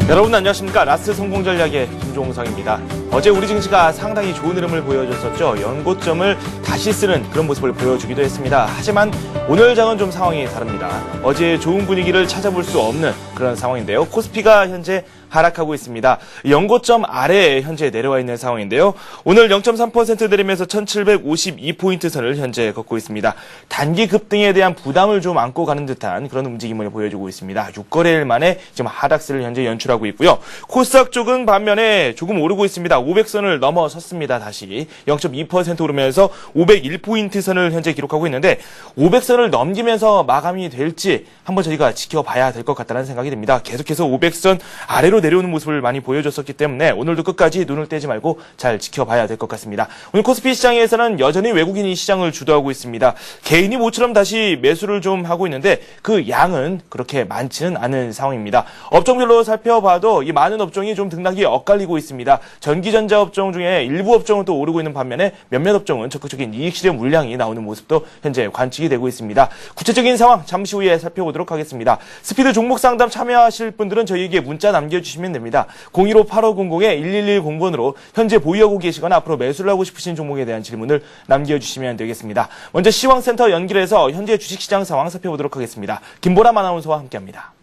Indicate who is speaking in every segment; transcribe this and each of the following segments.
Speaker 1: 여러분 안녕하십니까. 라스트 성공 전략의 김종성입니다. 어제 우리 증시가 상당히 좋은 흐름을 보여줬었죠. 연고점을 다시 쓰는 그런 모습을 보여주기도 했습니다. 하지만 오늘 장은 좀 상황이 다릅니다. 어제 좋은 분위기를 찾아볼 수 없는 그런 상황인데요. 코스피가 현재 하락하고 있습니다. 연고점 아래에 현재 내려와 있는 상황인데요. 오늘 0.3% 내리면서 1752포인트 선을 현재 걷고 있습니다. 단기 급등에 대한 부담을 좀 안고 가는 듯한 그런 움직임을 보여주고 있습니다. 6거래일 만에 지금 하락세를 현재 연출하고 있고요. 코스닥 쪽은 반면에 조금 오르고 있습니다. 500선을 넘어섰습니다. 다시 0.2% 오르면서 501포인트 선을 현재 기록하고 있는데 500선을 넘기면서 마감이 될지 한번 저희가 지켜봐야 될 것 같다는 생각이 듭니다. 계속해서 500선 아래로 내려오는 모습을 많이 보여줬었기 때문에 오늘도 끝까지 눈을 떼지 말고 잘 지켜봐야 될 것 같습니다. 오늘 코스피 시장에서는 여전히 외국인이 시장을 주도하고 있습니다. 개인이 모처럼 다시 매수를 좀 하고 있는데 그 양은 그렇게 많지는 않은 상황입니다. 업종별로 살펴봐도 이 많은 업종이 좀 등락이 엇갈리고 있습니다. 전기전자 업종 중에 일부 업종은 또 오르고 있는 반면에 몇몇 업종은 적극적인 이익 실현 물량이 나오는 모습도 현재 관측이 되고 있습니다. 구체적인 상황 잠시 후에 살펴보도록 하겠습니다. 스피드 종목 상담 참여하실 분들은 저희에게 문자 남겨주시면 됩니다. 015-8500-1110번으로 현재 보유하고 계시거나 앞으로 매수를 하고 싶으신 종목에 대한 질문을 남겨주시면 되겠습니다. 먼저 시황센터 연결해서 현재 주식시장 상황 살펴보도록 하겠습니다. 김보람 아나운서와 함께합니다.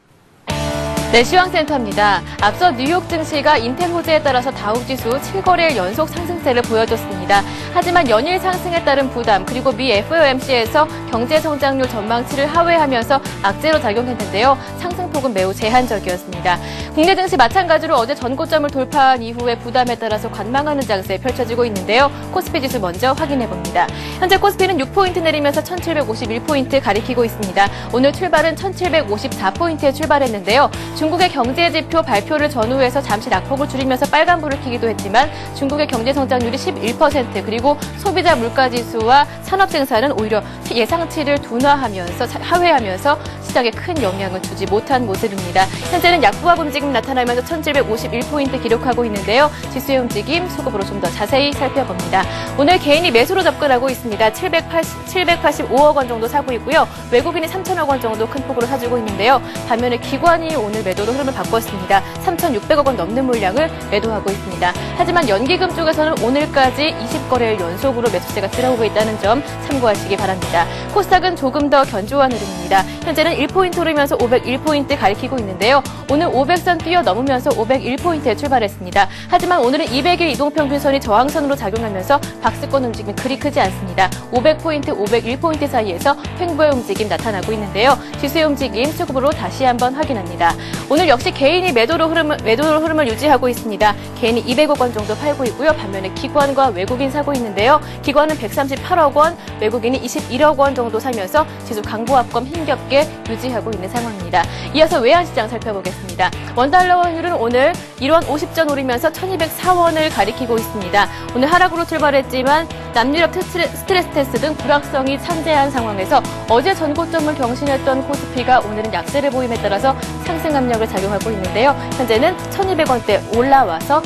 Speaker 2: 네, 시황센터입니다. 앞서 뉴욕 증시가 인텔 호재에 따라서 다우지수 7거래일 연속 상승세를 보여줬습니다. 하지만 연일 상승에 따른 부담 그리고 미 FOMC에서 경제 성장률 전망치를 하회하면서 악재로 작용했는데요. 상승폭은 매우 제한적이었습니다. 국내 증시 마찬가지로 어제 전고점을 돌파한 이후에 부담에 따라서 관망하는 장세 펼쳐지고 있는데요. 코스피 지수 먼저 확인해봅니다. 현재 코스피는 6포인트 내리면서 1751포인트 가리키고 있습니다. 오늘 출발은 1754포인트에 출발했는데요. 중국의 경제지표 발표를 전후해서 잠시 낙폭을 줄이면서 빨간불을 켜기도 했지만 중국의 경제성장률이 11% 그리고 소비자 물가지수와 산업생산은 오히려 예상치를 둔화하면서 하회하면서 시장에 큰 영향을 주지 못한 모습입니다. 현재는 약부합 움직임 나타나면서 1751포인트 기록하고 있는데요. 지수의 움직임 소급으로 좀 더 자세히 살펴봅니다. 오늘 개인이 매수로 접근하고 있습니다. 785억 원 정도 사고 있고요. 외국인이 3천억 원 정도 큰 폭으로 사주고 있는데요. 반면에 기관이 오늘 매도로 흐름을 바꿨습니다. 3,600억 원 넘는 물량을 매도하고 있습니다. 하지만 연기금 쪽에서는 오늘까지 20거래일 연속으로 매수세가 들어오고 있다는 점 참고하시기 바랍니다. 코스닥은 조금 더 견조한 흐름입니다. 현재는 1포인트 오르면서 501포인트 가리키고 있는데요. 오늘 500선 뛰어넘으면서 501포인트에 출발했습니다. 하지만 오늘은 200일 이동평균선이 저항선으로 작용하면서 박스권 움직임이 그리 크지 않습니다. 500포인트, 501포인트 사이에서 횡보의 움직임 나타나고 있는데요. 지수의 움직임 수급으로 다시 한번 확인합니다. 오늘 역시 개인이 매도로 흐름을 유지하고 있습니다. 개인이 200억 원 정도 팔고 있고요. 반면에 기관과 외국인 사고 있는데요. 기관은 138억 원, 외국인이 21억 원 정도 사면서 지수 강보합권 힘겹게 유지하고 있는 상황입니다. 이어서 외환시장 살펴보겠습니다. 원달러 환율은 오늘 1원 50전 오르면서 1204원을 가리키고 있습니다. 오늘 하락으로 출발했지만 남유럽 스트레스 테스트 등 불확성이 산재한 상황에서 어제 전고점을 경신했던 코스피가 오늘은 약세를 보임에 따라서 상승 압력을 작용하고 있는데요. 현재는 1200원대 올라와서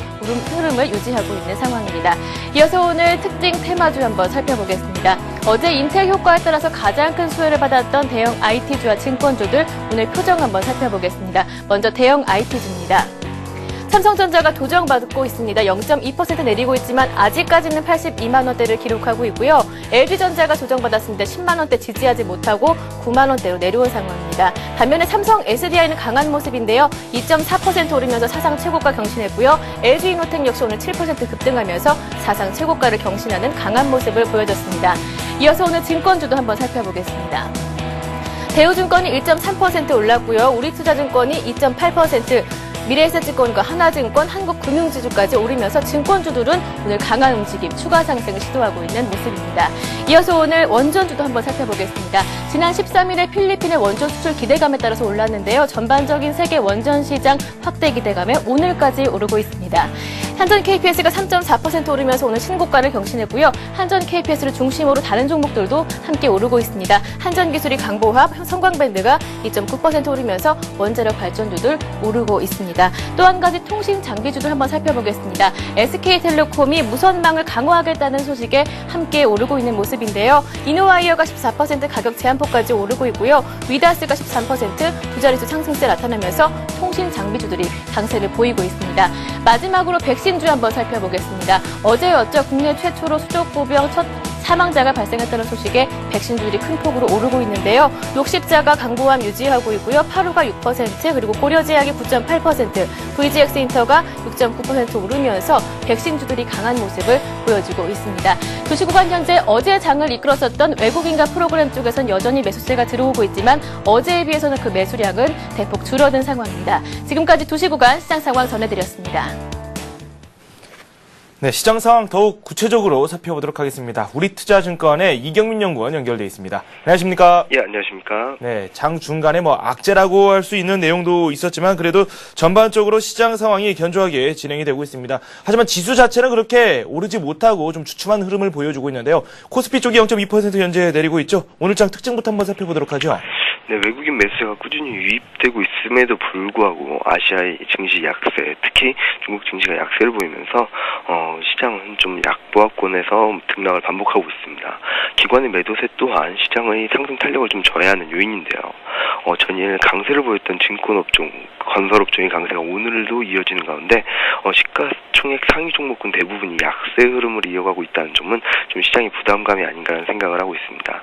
Speaker 2: 흐름을 유지하고 있는 상황입니다. 이어서 오늘 특징 테마주 한번 살펴보겠습니다. 어제 인텔 효과에 따라서 가장 큰 수혜를 받았던 대형 IT주와 증권주들 오늘 표정 한번 살펴보겠습니다. 먼저 대형 IT주입니다. 삼성전자가 조정받고 있습니다. 0.2% 내리고 있지만 아직까지는 82만 원대를 기록하고 있고요. LG전자가 조정받았습니다. 10만 원대 지지하지 못하고 9만 원대로 내려온 상황입니다. 반면에 삼성 SDI는 강한 모습인데요. 2.4% 오르면서 사상 최고가 경신했고요. LG이노텍 역시 오늘 7% 급등하면서 사상 최고가를 경신하는 강한 모습을 보여줬습니다. 이어서 오늘 증권주도 한번 살펴보겠습니다. 대우증권이 1.3% 올랐고요. 우리투자증권이 2.8%, 미래에셋증권과 하나증권, 한국금융지주까지 오르면서 증권주들은 오늘 강한 움직임, 추가 상승을 시도하고 있는 모습입니다. 이어서 오늘 원전주도 한번 살펴보겠습니다. 지난 13일에 필리핀의 원전 수출 기대감에 따라서 올랐는데요. 전반적인 세계 원전 시장 확대 기대감에 오늘까지 오르고 있습니다. 한전 KPS가 3.4% 오르면서 오늘 신고가를 경신했고요. 한전 KPS를 중심으로 다른 종목들도 함께 오르고 있습니다. 한전기술이 강보합, 성광밴드가 2.9% 오르면서 원자력 발전주들 오르고 있습니다. 또 한 가지 통신 장비주들 한번 살펴보겠습니다. SK텔레콤이 무선망을 강화하겠다는 소식에 함께 오르고 있는 모습인데요. 이노와이어가 14% 가격 제한 13%까지 오르고 있고요. 위다스가 13%, 두 자릿수 상승세 나타나면서 통신 장비주들이 강세를 보이고 있습니다. 마지막으로 백신주 한번 살펴보겠습니다. 어제였죠. 국내 최초로 수족보병 첫 사망자가 발생했다는 소식에 백신주들이 큰 폭으로 오르고 있는데요. 녹십자가 강보암 유지하고 있고요. 8호가 6%, 그리고 고려제약이 9.8%, VGX인터가 6.9% 오르면서 백신주들이 강한 모습을 보여주고 있습니다. 도시구간 현재 어제 장을 이끌었었던 외국인과 프로그램 쪽에선 여전히 매수세가 들어오고 있지만 어제에 비해서는 그 매수량은 대폭 줄어든 상황입니다. 지금까지 도시구간 시장 상황 전해드렸습니다.
Speaker 1: 네, 시장 상황 더욱 구체적으로 살펴보도록 하겠습니다. 우리투자증권의 이경민 연구원 연결돼 있습니다. 안녕하십니까?
Speaker 3: 예, 안녕하십니까?
Speaker 1: 네, 장 중간에 악재라고 할 수 있는 내용도 있었지만 그래도 전반적으로 시장 상황이 견조하게 진행이 되고 있습니다. 하지만 지수 자체는 그렇게 오르지 못하고 좀 주춤한 흐름을 보여주고 있는데요. 코스피 쪽이 0.2% 현재 내리고 있죠. 오늘 장 특징부터 한번 살펴보도록 하죠.
Speaker 3: 네, 외국인 매수세가 꾸준히 유입되고 있음에도 불구하고 아시아의 증시 약세, 특히 중국 증시가 약세를 보이면서 시장은 좀 약보합권에서 등락을 반복하고 있습니다. 기관의 매도세 또한 시장의 상승 탄력을 좀 저해하는 요인인데요. 전일 강세를 보였던 증권업종, 건설업종의 강세가 오늘도 이어지는 가운데 시가총액 상위 종목군 대부분이 약세 흐름을 이어가고 있다는 점은 좀 시장의 부담감이 아닌가라는 생각을 하고 있습니다.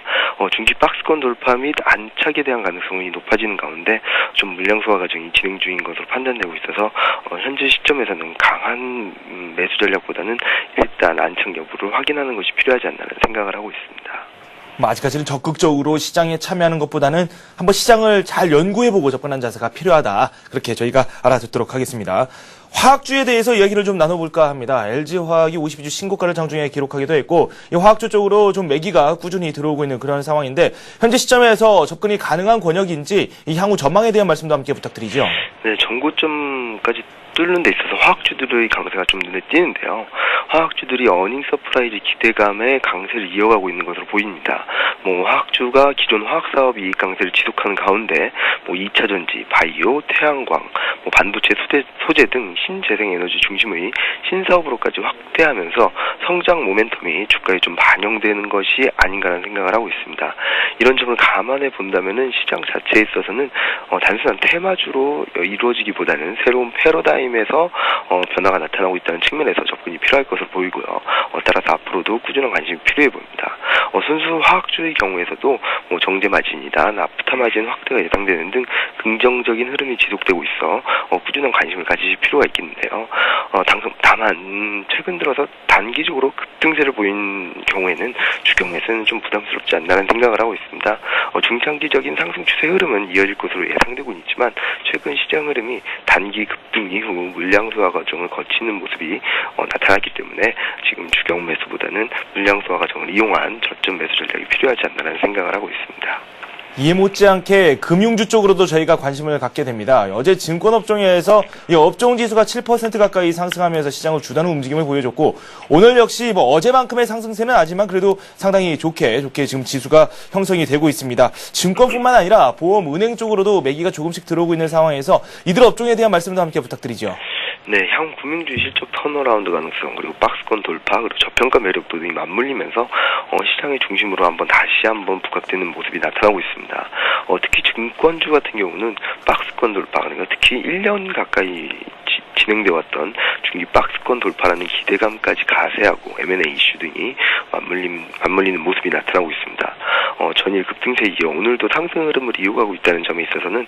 Speaker 3: 중시 박스권 돌파 및 안착에 대한 가능성이 높아지는 가운데 좀 물량 소화 과정이 진행 중인 것으로 판단되고 있어서 현재 시점에서는 강한 매수 전략보다는 일단 안착 여부를 확인하는 것이 필요하지 않나라는 생각을 하고 있습니다.
Speaker 1: 아직까지는 적극적으로 시장에 참여하는 것보다는 한번 시장을 잘 연구해보고 접근한 자세가 필요하다. 그렇게 저희가 알아듣도록 하겠습니다. 화학주에 대해서 이야기를 좀 나눠볼까 합니다. LG화학이 52주 신고가를 장중에 기록하기도 했고 이 화학주 쪽으로 좀 매기가 꾸준히 들어오고 있는 그런 상황인데 현재 시점에서 접근이 가능한 권역인지 이 향후 전망에 대한 말씀도 함께 부탁드리죠.
Speaker 3: 네, 전고점까지 뚫는 데 있어서 화학주들의 강세가 좀 눈에 띄는데요. 화학주들이 어닝 서프라이즈 기대감에 강세를 이어가고 있는 것으로 보입니다. 화학주가 기존 화학사업 이익 강세를 지속하는 가운데 2차전지, 바이오, 태양광, 반도체 소재 등 신재생에너지 중심의 신사업으로까지 확대하면서 성장 모멘텀이 주가에 좀 반영되는 것이 아닌가라는 생각을 하고 있습니다. 이런 점을 감안해 본다면은 시장 자체에 있어서는 단순한 테마주로 이루어지기보다는 새로운 패러다임에서 변화가 나타나고 있다는 측면에서 접근이 필요할 것으로 보이고요. 따라서 앞으로도 꾸준한 관심이 필요해 보입니다. 순수 화학주의 경우에서도 정제 마진이나 나프타 마진 확대가 예상되는 등 긍정적인 흐름이 지속되고 있어 꾸준한 관심을 가지실 필요가 있겠는데요. 다만 최근 들어서 단기적으로 급등세를 보인 경우에는 추경 매수는 좀 부담스럽지 않나라는 생각을 하고 있습니다. 중장기적인 상승 추세 흐름은 이어질 것으로 예상되고 있지만 최근 시장 흐름이 단기 급등 이후 물량 소화 과정을 거치는 모습이 나타났기 때문에 지금 추경 매수보다는 물량 소화 과정을 이용한 저점 매수 전략이 필요하지 않나라는 생각을 하고 있습니다.
Speaker 1: 이에 못지않게 금융주 쪽으로도 저희가 관심을 갖게 됩니다. 어제 증권업종에서 이 업종지수가 7% 가까이 상승하면서 시장을 주도하는 움직임을 보여줬고 오늘 역시 어제만큼의 상승세는 아니지만 그래도 상당히 좋게 지금 지수가 형성이 되고 있습니다. 증권뿐만 아니라 보험, 은행 쪽으로도 매기가 조금씩 들어오고 있는 상황에서 이들 업종에 대한 말씀도 함께 부탁드리죠.
Speaker 3: 네, 향후 금융주의 실적 턴어라운드 가능성 그리고 박스권 돌파 그리고 저평가 매력도 맞물리면서 시장의 중심으로 다시 한번 부각되는 모습이 나타나고 있습니다. 특히 증권주 같은 경우는 박스권 돌파 그러니까 특히 1년 가까이 진행되어 왔던 중기 박스권 돌파라는 기대감까지 가세하고 M&A 이슈 등이 맞물리는 모습이 나타나고 있습니다. 전일 급등세 이어 오늘도 상승 흐름을 이어가고 있다는 점에 있어서는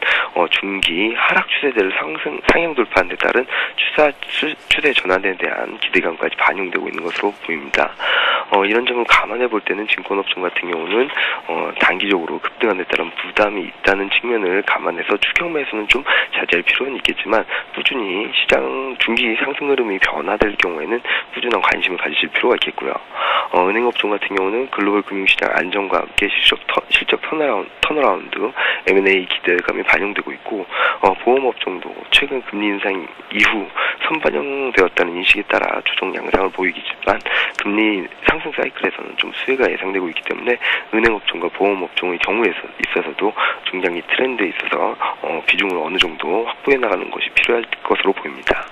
Speaker 3: 중기 하락 추세대를 상향 돌파하는 데 따른 추세 전환에 대한 기대감까지 반영되고 있는 것으로 보입니다. 이런 점을 감안해 볼 때는 증권업종 같은 경우는 단기적으로 급등하는 데 따른 부담이 있다는 측면을 감안해서 추경 매수는 좀 자제할 필요는 있겠지만 꾸준히 시장 중기 상승 흐름이 변화될 경우에는 꾸준한 관심을 가지실 필요가 있겠고요. 은행업종 같은 경우는 글로벌 금융시장 안정과 함께 실적 턴어라운드 M&A 기대감이 반영되고 있고 보험업종도 최근 금리 인상 이후 선반영되었다는 인식에 따라 조정 양상을 보이겠지만 금리 상승 사이클에서는 좀 수혜가 예상되고 있기 때문에 은행업종과 보험업종의 경우에 있어서도 중장기 트렌드에 있어서 비중을 어느 정도 확보해 나가는 것이 필요할 것으로 보입니다.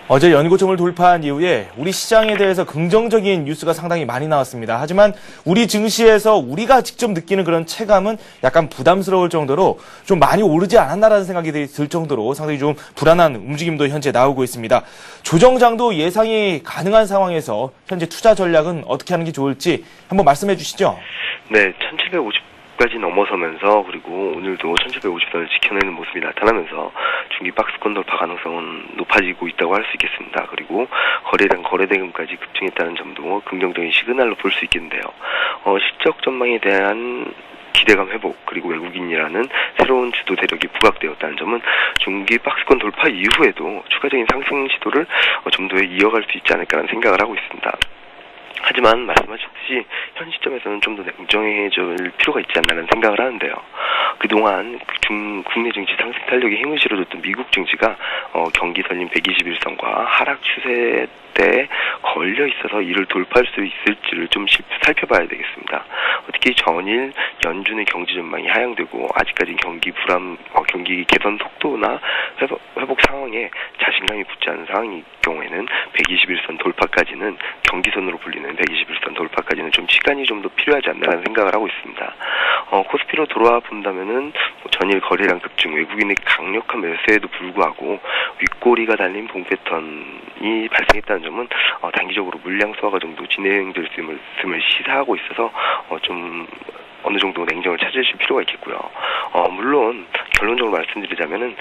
Speaker 1: 어제 연고점을 돌파한 이후에 우리 시장에 대해서 긍정적인 뉴스가 상당히 많이 나왔습니다. 하지만 우리 증시에서 우리가 직접 느끼는 그런 체감은 약간 부담스러울 정도로 좀 많이 오르지 않았나라는 생각이 들 정도로 상당히 좀 불안한 움직임도 현재 나오고 있습니다. 조정장도 예상이 가능한 상황에서 현재 투자 전략은 어떻게 하는 게 좋을지 한번 말씀해 주시죠.
Speaker 3: 네, 1750까지 넘어서면서 그리고 오늘도 1750선을 지켜내는 모습이 나타나면서 중기 박스권 돌파 가능성은 높아지고 있다고 할 수 있겠습니다. 그리고 거래량 거래대금까지 급증했다는 점도 긍정적인 시그널로 볼 수 있겠는데요. 실적 전망에 대한 기대감 회복 그리고 외국인이라는 새로운 주도 세력이 부각되었다는 점은 중기 박스권 돌파 이후에도 추가적인 상승 시도를 좀 더 이어갈 수 있지 않을까라는 생각을 하고 있습니다. 하지만 말씀하셨듯이 현 시점에서는 좀 더 냉정해질 필요가 있지 않나라는 생각을 하는데요. 그동안 국내 증시 상승 탄력에 힘을 실어줬던 미국 증시가 경기 설린 121선과 하락 추세 때 걸려 있어서 이를 돌파할 수 있을지를 좀 살펴봐야 되겠습니다. 특히 전일 연준의 경제 전망이 하향되고 아직까지 경기 개선 속도나 회복 상황에 자신감이 붙지 않은 상황일 경우에는 121선 돌파까지는 경기선으로 불리는 121선 돌파까지는 좀 시간이 좀 더 필요하지 않나라는 생각을 하고 있습니다. 코스피로 돌아와 본다면은 전일 거래량 급증, 외국인의 강력한 매수에도 불구하고 윗꼬리가 달린 봉 패턴이 발생했다는 점은 단기적으로 물량 소화가 정도 진행될 수 있음을 시사하고 있어서 좀 어느 정도 냉정을 찾으실 필요가 있겠고요. 물론 결론적으로 말씀드리자면은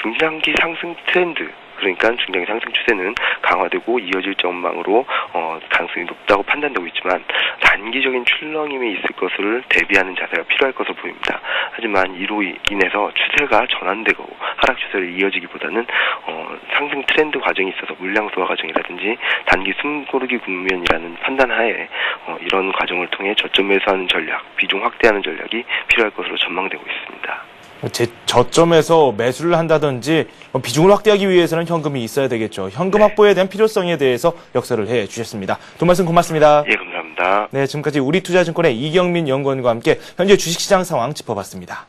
Speaker 3: 중장기 상승 트렌드 그러니까 중장기 상승 추세는 강화되고 이어질 전망으로 가능성이 높다고 판단되고 있지만 단기적인 출렁임이 있을 것을 대비하는 자세가 필요할 것으로 보입니다. 하지만 이로 인해서 추세가 전환되고 하락 추세를 이어지기보다는 상승 트렌드 과정이 있어서 물량 소화 과정이라든지 단기 숨고르기 국면이라는 판단하에 이런 과정을 통해 저점 매수하는 전략, 비중 확대하는 전략이 필요할 것으로 전망되고 있습니다.
Speaker 1: 저점에서 매수를 한다든지 비중을 확대하기 위해서는 현금이 있어야 되겠죠. 현금 확보에 대한 필요성에 대해서 역설을 해 주셨습니다. 두 말씀 고맙습니다.
Speaker 3: 예, 감사합니다.
Speaker 1: 네, 지금까지 우리투자증권의 이경민 연구원과 함께 현재 주식시장 상황 짚어봤습니다.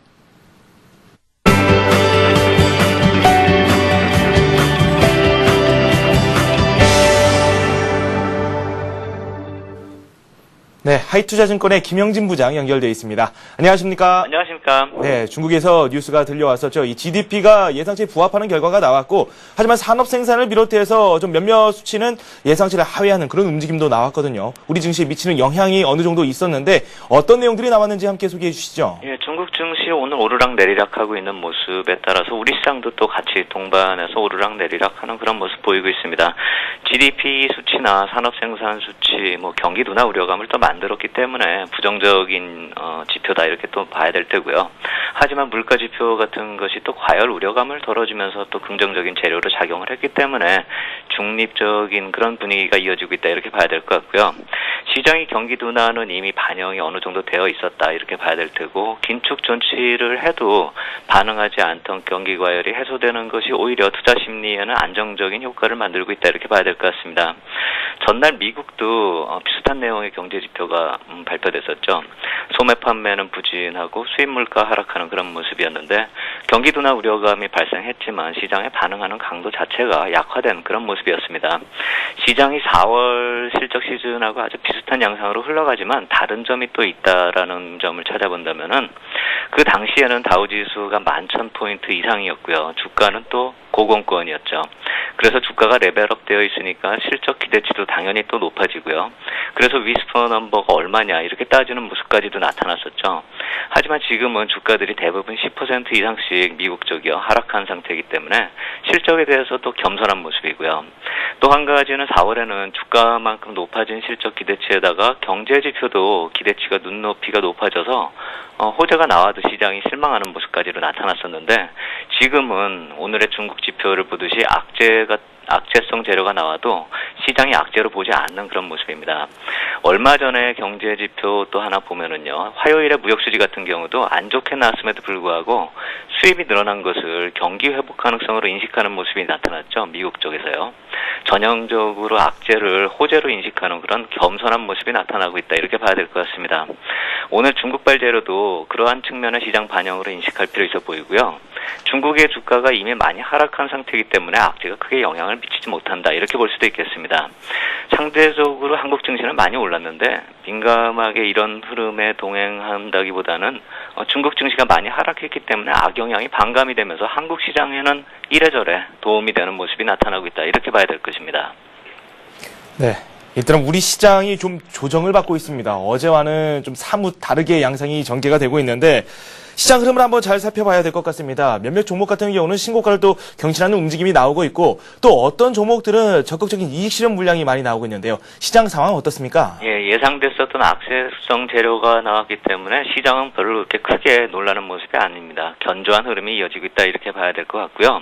Speaker 1: 네, 하이투자증권의 김영진 부장 연결되어 있습니다. 안녕하십니까?
Speaker 4: 안녕하십니까?
Speaker 1: 네, 중국에서 뉴스가 들려왔었죠. 이 GDP가 예상치에 부합하는 결과가 나왔고, 하지만 산업 생산을 비롯해서 좀 몇몇 수치는 예상치를 하회하는 그런 움직임도 나왔거든요. 우리 증시에 미치는 영향이 어느 정도 있었는데 어떤 내용들이 나왔는지 함께 소개해 주시죠.
Speaker 4: 예, 중국 증시 오늘 오르락 내리락하고 있는 모습에 따라서 우리 시장도 또 같이 동반해서 오르락 내리락하는 그런 모습 보이고 있습니다. GDP 수치나 산업 생산 수치, 경기도나 우려감을 또 만들었기 때문에 부정적인 지표다 이렇게 또 봐야 될 테고요. 하지만 물가 지표 같은 것이 또 과열 우려감을 덜어주면서 또 긍정적인 재료로 작용을 했기 때문에 중립적인 그런 분위기가 이어지고 있다 이렇게 봐야 될 것 같고요. 시장의 경기 둔화는 이미 반영이 어느 정도 되어 있었다 이렇게 봐야 될 테고 긴축 존치를 해도 반응하지 않던 경기 과열이 해소되는 것이 오히려 투자 심리에는 안정적인 효과를 만들고 있다 이렇게 봐야 될 것 같습니다. 전날 미국도 비슷한 내용의 경제 지표가 발표됐었죠. 소매 판매는 부진하고 수입 물가 하락하는 그런 모습이었는데 경기 둔화 우려감이 발생했지만 시장에 반응하는 강도 자체가 약화된 그런 모습이었습니다. 시장이 4월 실적 시즌하고 아주 비슷한 양상으로 흘러가지만 다른 점이 또 있다라는 점을 찾아본다면은 그 당시에는 다우지수가 11,000포인트 이상이었고요. 주가는 또 고공권이었죠. 그래서 주가가 레벨업 되어 있으니까 실적 기대치도 당연히 또 높아지고요. 그래서 위스퍼 넘버가 얼마냐 이렇게 따지는 모습까지도 나타났었죠. 하지만 지금은 주가들이 대부분 10% 이상씩 미국 쪽이요 하락한 상태이기 때문에 실적에 대해서 또 겸손한 모습이고요. 또 한 가지는 4월에는 주가만큼 높아진 실적 기대치에다가 경제 지표도 기대치가 눈높이가 높아져서 호재가 나와도 시장이 실망하는 모습까지로 나타났었는데 지금은 오늘의 중국 지표를 보듯이 악재성 재료가 나와도 시장이 악재로 보지 않는 그런 모습입니다. 얼마 전에 경제 지표 또 하나 보면은요, 화요일에 무역수지 같은 경우도 안 좋게 나왔음에도 불구하고 수입이 늘어난 것을 경기 회복 가능성으로 인식하는 모습이 나타났죠. 미국 쪽에서요. 전형적으로 악재를 호재로 인식하는 그런 겸손한 모습이 나타나고 있다. 이렇게 봐야 될 것 같습니다. 오늘 중국발 재료도 그러한 측면의 시장 반영으로 인식할 필요 있어 보이고요. 중국의 주가가 이미 많이 하락한 상태이기 때문에 악재가 크게 영향을 영향을 미치지 못한다. 이렇게 볼 수도 있겠습니다. 상대적으로 한국 증시는 많이 올랐는데 민감하게 이런 흐름에 동행한다기보다는 중국 증시가 많이 하락했기 때문에 악영향이 반감이 되면서 한국 시장에는 이래저래 도움이 되는 모습이 나타나고 있다. 이렇게 봐야 될 것입니다.
Speaker 1: 네. 일단 우리 시장이 좀 조정을 받고 있습니다. 어제와는 좀 사뭇 다르게 양상이 전개가 되고 있는데 시장 흐름을 한번 잘 살펴봐야 될 것 같습니다. 몇몇 종목 같은 경우는 신고가를 또 경신하는 움직임이 나오고 있고 또 어떤 종목들은 적극적인 이익 실현 물량이 많이 나오고 있는데요. 시장 상황 어떻습니까?
Speaker 4: 예상됐었던 악세성 재료가 나왔기 때문에 시장은 별로 그렇게 크게 놀라는 모습이 아닙니다. 견조한 흐름이 이어지고 있다 이렇게 봐야 될 것 같고요.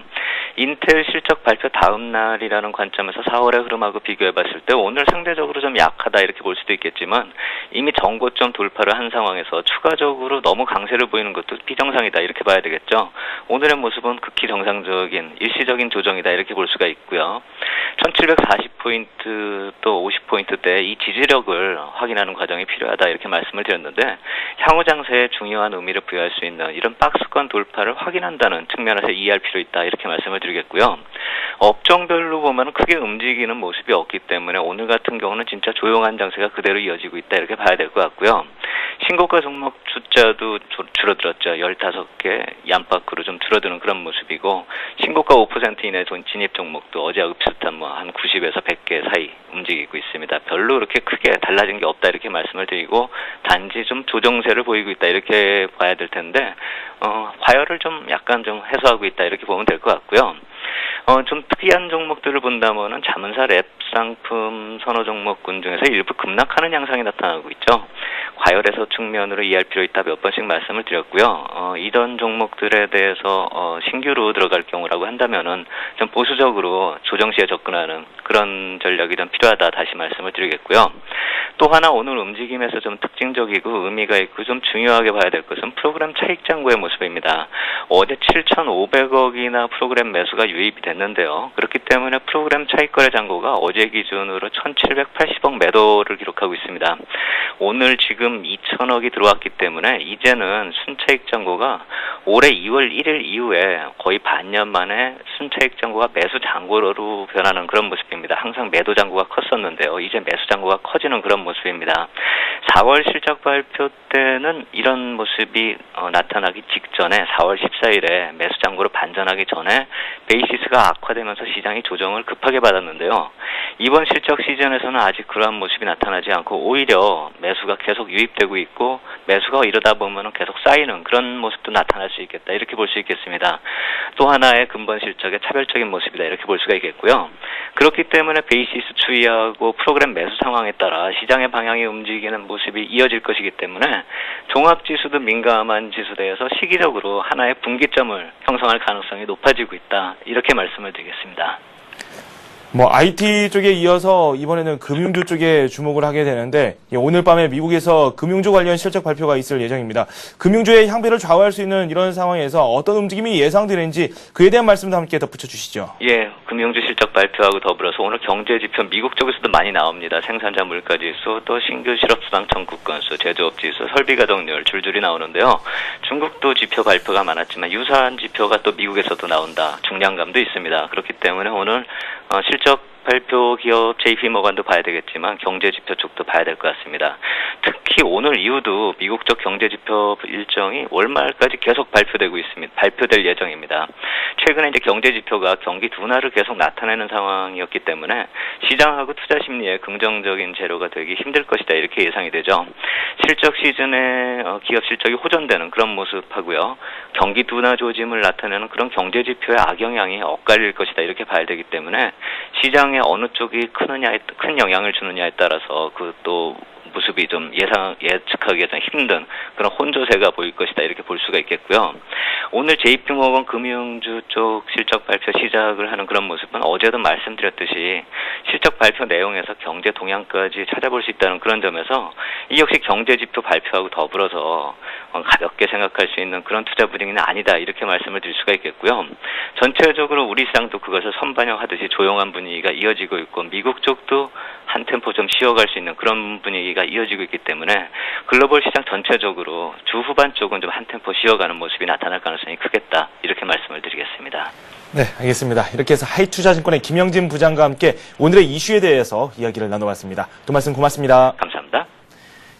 Speaker 4: 인텔 실적 발표 다음 날이라는 관점에서 4월의 흐름하고 비교해봤을 때 오늘 상대적으로 좀 약하다 이렇게 볼 수도 있겠지만 이미 전고점 돌파를 한 상황에서 추가적으로 너무 강세를 보이는 것도 비정상이다 이렇게 봐야 되겠죠. 오늘의 모습은 극히 정상적인 일시적인 조정이다 이렇게 볼 수가 있고요. 1740포인트 또 50포인트대 이 지지력을 확인하는 과정이 필요하다 이렇게 말씀을 드렸는데 향후 장세에 중요한 의미를 부여할 수 있는 이런 박스권 돌파를 확인한다는 측면에서 이해할 필요 있다 이렇게 말씀을 드리겠고요. 업종별로 보면 크게 움직이는 모습이 없기 때문에 오늘 같은 경우는 진짜 조용한 장세가 그대로 이어지고 있다 이렇게 봐야 될 것 같고요. 신고가 종목 숫자도 줄어들었죠. 15개 얀박으로 좀 줄어드는 그런 모습이고 신고가 5% 이내 진입 종목도 어제하고 비슷한 한 90에서 100개 사이 움직이고 있습니다. 별로 그렇게 크게 달라진 게 없다 이렇게 말씀을 드리고 단지 좀 조정세를 보이고 있다 이렇게 봐야 될 텐데 과열을 좀 약간 좀 해소하고 있다 이렇게 보면 될 것 같고요. 좀 특이한 종목들을 본다면은 자문사 랩 상품 선호 종목군 중에서 일부 급락하는 양상이 나타나고 있죠. 과열에서 측면으로 이해할 필요 있다 몇 번씩 말씀을 드렸고요. 이런 종목들에 대해서 신규로 들어갈 경우라고 한다면은 좀 보수적으로 조정 시에 접근하는 그런 전략이 좀 필요하다 다시 말씀을 드리겠고요. 또 하나 오늘 움직임에서 좀 특징적이고 의미가 있고 좀 중요하게 봐야 될 것은 프로그램 차익 잔고의 모습입니다. 어제 7,500억이나 프로그램 매수가 유입이 됐는데요. 그렇기 때문에 프로그램 차익 거래 잔고가 어제 기준으로 1,780억 매도를 기록하고 있습니다. 오늘 지금 2,000억이 들어왔기 때문에 이제는 순차익 잔고가 올해 2월 1일 이후에 거의 반년 만에 순차익 잔고가 매수 잔고로 변하는 그런 모습입니다. 항상 매도 잔고가 컸었는데요. 이제 매수 잔고가 커지는 그런 모습입니다. 4월 실적 발표 때는 이런 모습이 나타나기 직전에 4월 14일에 매수 잔고로 반전하기 전에 베이시스가 악화되면서 시장이 조정을 급하게 받았는데요. 이번 실적 시즌에서는 아직 그러한 모습이 나타나지 않고 오히려 매수가 계속 유입되고 있고 매수가 이러다 보면 계속 쌓이는 그런 모습도 나타날 수 있겠다 이렇게 볼 수 있겠습니다. 또 하나의 근본 실적의 차별적인 모습이다 이렇게 볼 수가 있겠고요. 그렇기 때문에 베이시스 추이하고 프로그램 매수 상황에 따라 시장의 방향이 움직이는 모습이 이어질 것이기 때문에 종합지수도 민감한 지수대에서 시기적으로 하나의 분기점을 형성할 가능성이 높아지고 있다 이렇게 말씀을 드리겠습니다.
Speaker 1: IT 쪽에 이어서 이번에는 금융주 쪽에 주목을 하게 되는데 오늘 밤에 미국에서 금융주 관련 실적 발표가 있을 예정입니다. 금융주의 향배를 좌우할 수 있는 이런 상황에서 어떤 움직임이 예상되는지 그에 대한 말씀도 함께 덧붙여 주시죠.
Speaker 4: 금융주 실적 발표하고 더불어서 오늘 경제지표 미국 쪽에서도 많이 나옵니다. 생산자 물가지수, 또 신규 실업수당 청구 건수, 제조업지수, 설비가동률 줄줄이 나오는데요. 중국도 지표 발표가 많았지만 유사한 지표가 또 미국에서도 나온다. 중량감도 있습니다. 그렇기 때문에 오늘 실적 발표 기업 JP모건도 봐야 되겠지만 경제지표 쪽도 봐야 될 것 같습니다. 특히 오늘 이후도 미국 쪽 경제지표 일정이 월말까지 계속 발표될 예정입니다. 최근에 이제 경제지표가 경기 둔화를 계속 나타내는 상황이었기 때문에 시장하고 투자 심리에 긍정적인 재료가 되기 힘들 것이다 이렇게 예상이 되죠. 실적 시즌에 기업 실적이 호전되는 그런 모습하고요. 경기 둔화 조짐을 나타내는 그런 경제지표의 악영향이 엇갈릴 것이다 이렇게 봐야 되기 때문에 시장에 어느 쪽이 큰 영향을 주느냐에 따라서 그 또 모습이 좀 예측하기가 좀 힘든 그런 혼조세가 보일 것이다 이렇게 볼 수가 있겠고요. 오늘 JP모건 금융주 쪽 실적 발표 시작을 하는 그런 모습은 어제도 말씀드렸듯이 실적 발표 내용에서 경제 동향까지 찾아볼 수 있다는 그런 점에서 이 역시 경제지표 발표하고 더불어서 가볍게 생각할 수 있는 그런 투자 분위기는 아니다 이렇게 말씀을 드릴 수가 있겠고요. 전체적으로 우리 시장도 그것을 선반영하듯이 조용한 분위기가 이어지고 있고 미국 쪽도 한 템포 좀 쉬어갈 수 있는 그런 분위기가 강세가 이어지고 있기 때문에 글로벌 시장 전체적으로 주 후반 쪽은 좀 한 템포 쉬어가는 모습이 나타날 가능성이 크겠다. 이렇게 말씀을 드리겠습니다.
Speaker 1: 네, 알겠습니다. 이렇게 해서 하이투자증권의 김영진 부장과 함께 오늘의 이슈에 대해서 이야기를 나눠봤습니다. 또 말씀 고맙습니다.
Speaker 4: 감사합니다.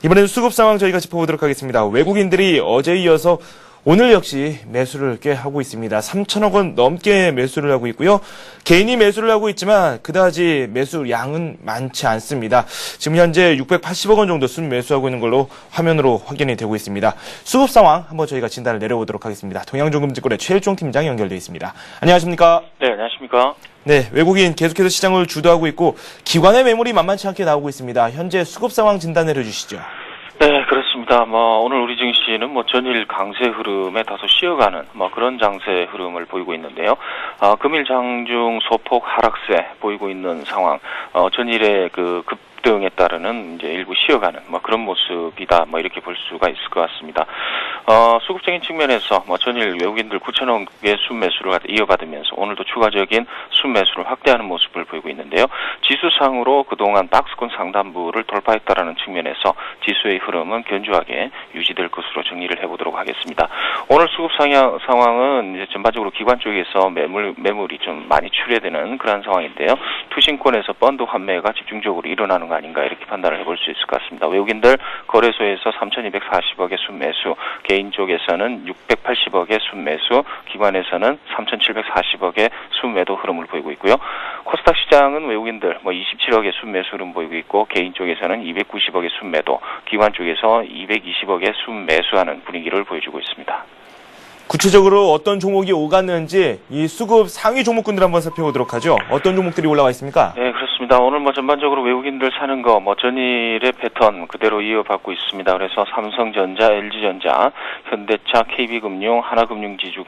Speaker 1: 이번에는 수급 상황 저희가 짚어보도록 하겠습니다. 외국인들이 어제에 이어서 오늘 역시 매수를 꽤 하고 있습니다. 3천억 원 넘게 매수를 하고 있고요. 개인이 매수를 하고 있지만 그다지 매수 양은 많지 않습니다. 지금 현재 680억 원 정도 순매수하고 있는 걸로 화면으로 확인이 되고 있습니다. 수급 상황 한번 저희가 진단을 내려보도록 하겠습니다. 동양종금증권의 최일종 팀장 연결되어 있습니다. 안녕하십니까?
Speaker 5: 네, 안녕하십니까?
Speaker 1: 네, 외국인 계속해서 시장을 주도하고 있고 기관의 매물이 만만치 않게 나오고 있습니다. 현재 수급 상황 진단 내려주시죠.
Speaker 5: 네, 그렇습니다. 오늘 우리 증시는 전일 강세 흐름에 다소 쉬어가는 그런 장세 흐름을 보이고 있는데요. 금일 장중 소폭 하락세 보이고 있는 상황. 전일의 급등에 따르는 이제 일부 쉬어가는 그런 모습이다. 이렇게 볼 수가 있을 것 같습니다. 수급적인 측면에서 전일 외국인들 9천억의 순매수를 이어받으면서 오늘도 추가적인 순매수를 확대하는 모습을 보이고 있는데요. 지수상으로 그동안 박스권 상단부를 돌파했다라는 측면에서 지수의 흐름은 견조하게 유지될 것으로 정리를 해보도록 하겠습니다. 오늘 수급 상황은 이제 전반적으로 기관 쪽에서 매물이 좀 많이 출회되는 그런 상황인데요. 투신권에서 펀드 환매가 집중적으로 일어나는 거 아닌가 이렇게 판단을 해볼 수 있을 것 같습니다. 외국인들 거래소에서 3,240억의 순매수, 개인 쪽에서는 680억의 순매수, 기관에서는 3,740억의 순매도 흐름을 보이고 있고요. 코스닥 시장은 외국인들 27억의 순매수 흐름 보이고 있고 개인 쪽에서는 290억의 순매도, 기관 쪽에서 220억의 순매수하는 분위기를 보여주고 있습니다.
Speaker 1: 구체적으로 어떤 종목이 오갔는지 이 수급 상위 종목군들 한번 살펴보도록 하죠. 어떤 종목들이 올라와 있습니까?
Speaker 5: 네, 그렇습니다. 오늘 전반적으로 외국인들 사는 거 전일의 패턴 그대로 이어받고 있습니다. 그래서 삼성전자, LG전자, 현대차, KB금융, 하나금융지주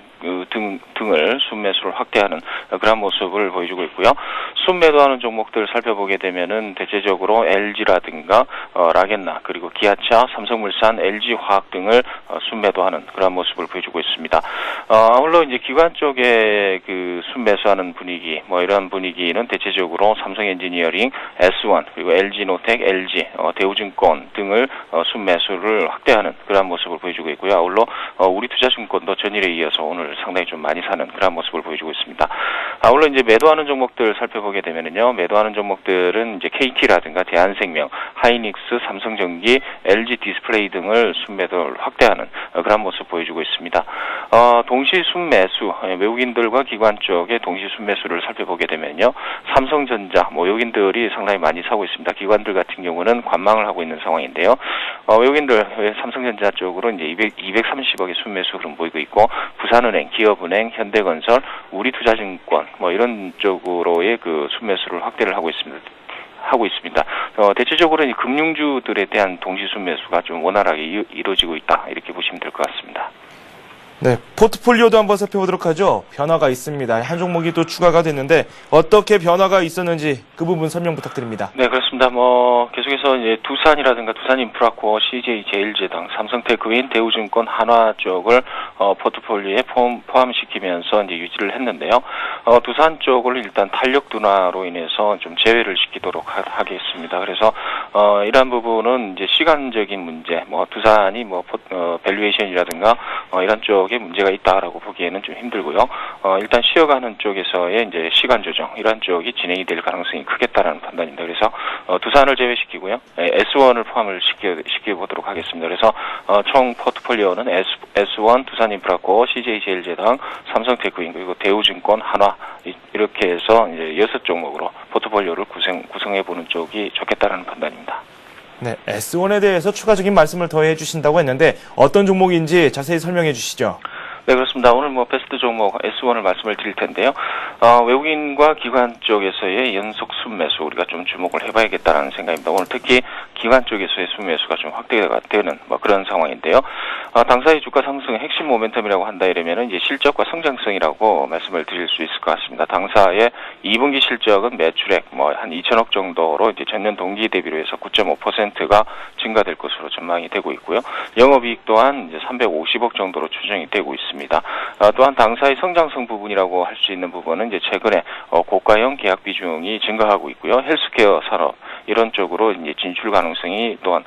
Speaker 5: 등을 순매수를 확대하는 그런 모습을 보여주고 있고요. 순매도하는 종목들 살펴보게 되면은 대체적으로 LG라든가 라겐나 그리고 기아차, 삼성물산, LG화학 등을 순매도하는 그런 모습을 보여주고 있습니다. 아울러 이제 기관 쪽에 순매수하는 분위기 이런 분위기는 대체적으로 삼성엔지니어링, S1 그리고 LG노텍, LG, 대우증권 등을 순매수를 확대하는 그런 모습을 보여주고 있고요. 아울러 우리투자증권도 전일에 이어서 오늘 상당히 좀 많이 사는 그런 모습을 보여주고 있습니다. 아울러 이제 매도하는 종목들 살펴보게 되면은요, 매도하는 종목들은 이제 KT라든가 대한생명, 하이닉스, 삼성전기, LG 디스플레이 등을 순매도를 확대하는 그런 모습 보여주고 있습니다. 동시 순매수, 외국인들과 기관 쪽의 동시 순매수를 살펴보게 되면요, 삼성전자, 외국인들이 상당히 많이 사고 있습니다. 기관들 같은 경우는 관망을 하고 있는 상황인데요. 외국인들 삼성전자 쪽으로 이제 230억의 순매수 흐름 보이고 있고, 부산은행, 기업은행, 현대건설, 우리투자증권 이런 쪽으로의 순매수를 확대를 하고 있습니다. 대체적으로 금융주들에 대한 동시 순매수가 좀 원활하게 이루어지고 있다 이렇게 보시면 될 것 같습니다.
Speaker 1: 네, 포트폴리오도 한번 살펴보도록 하죠. 변화가 있습니다. 한 종목이 또 추가가 됐는데 어떻게 변화가 있었는지 그 부분 설명 부탁드립니다.
Speaker 5: 네, 그렇습니다. 계속해서 이제 두산이라든가 두산인프라코어, CJ제일제당, 삼성테크윈, 대우증권, 한화 쪽을 포트폴리오에 포함시키면서 이제 유지를 했는데요. 두산 쪽을 일단 탄력 둔화로 인해서 좀 제외를 시키도록 하겠습니다. 그래서 이러한 부분은 이제 시간적인 문제, 두산이 밸류에이션이라든가 이런 쪽에 문제가 있다라고 보기에는 좀 힘들고요. 일단 쉬어가는 쪽에서의 이제 시간 조정 이런 쪽이 진행이 될 가능성이 크겠다라는 판단입니다. 그래서 두산을 제외시키고요, S1을 포함을 시켜보도록 하겠습니다. 그래서 총 포트폴리오는 S1, 두산인프라코어, CJ제일제당, 삼성테크윈 그리고 대우증권, 한화 이렇게 해서 이제 6종목으로 포트폴리오를 구성해보는 쪽이 좋겠다라는 판단입니다.
Speaker 1: 네, S1에 대해서 추가적인 말씀을 더 해주신다고 했는데 어떤 종목인지 자세히 설명해 주시죠.
Speaker 5: 네, 그렇습니다. 오늘 베스트 종목 S1을 말씀을 드릴 텐데요. 외국인과 기관 쪽에서의 연속 순매수 우리가 좀 주목을 해봐야겠다는 생각입니다. 오늘 특히 기관 쪽에서의 순매수가 좀 확대가 되는 그런 상황인데요. 당사의 주가 상승의 핵심 모멘텀이라고 한다 이러면은 이제 실적과 성장성이라고 말씀을 드릴 수 있을 것 같습니다. 당사의 2분기 실적은 매출액 한 2천억 정도로 이제 전년 동기 대비로 해서 9.5%가 증가될 것으로 전망이 되고 있고요. 영업이익 또한 이제 350억 정도로 추정이 되고 있습니다. 또한 당사의 성장성 부분이라고 할 수 있는 부분은 이제 최근에 고가형 계약 비중이 증가하고 있고요. 헬스케어 산업 이런 쪽으로 이제 진출 가능성이 또한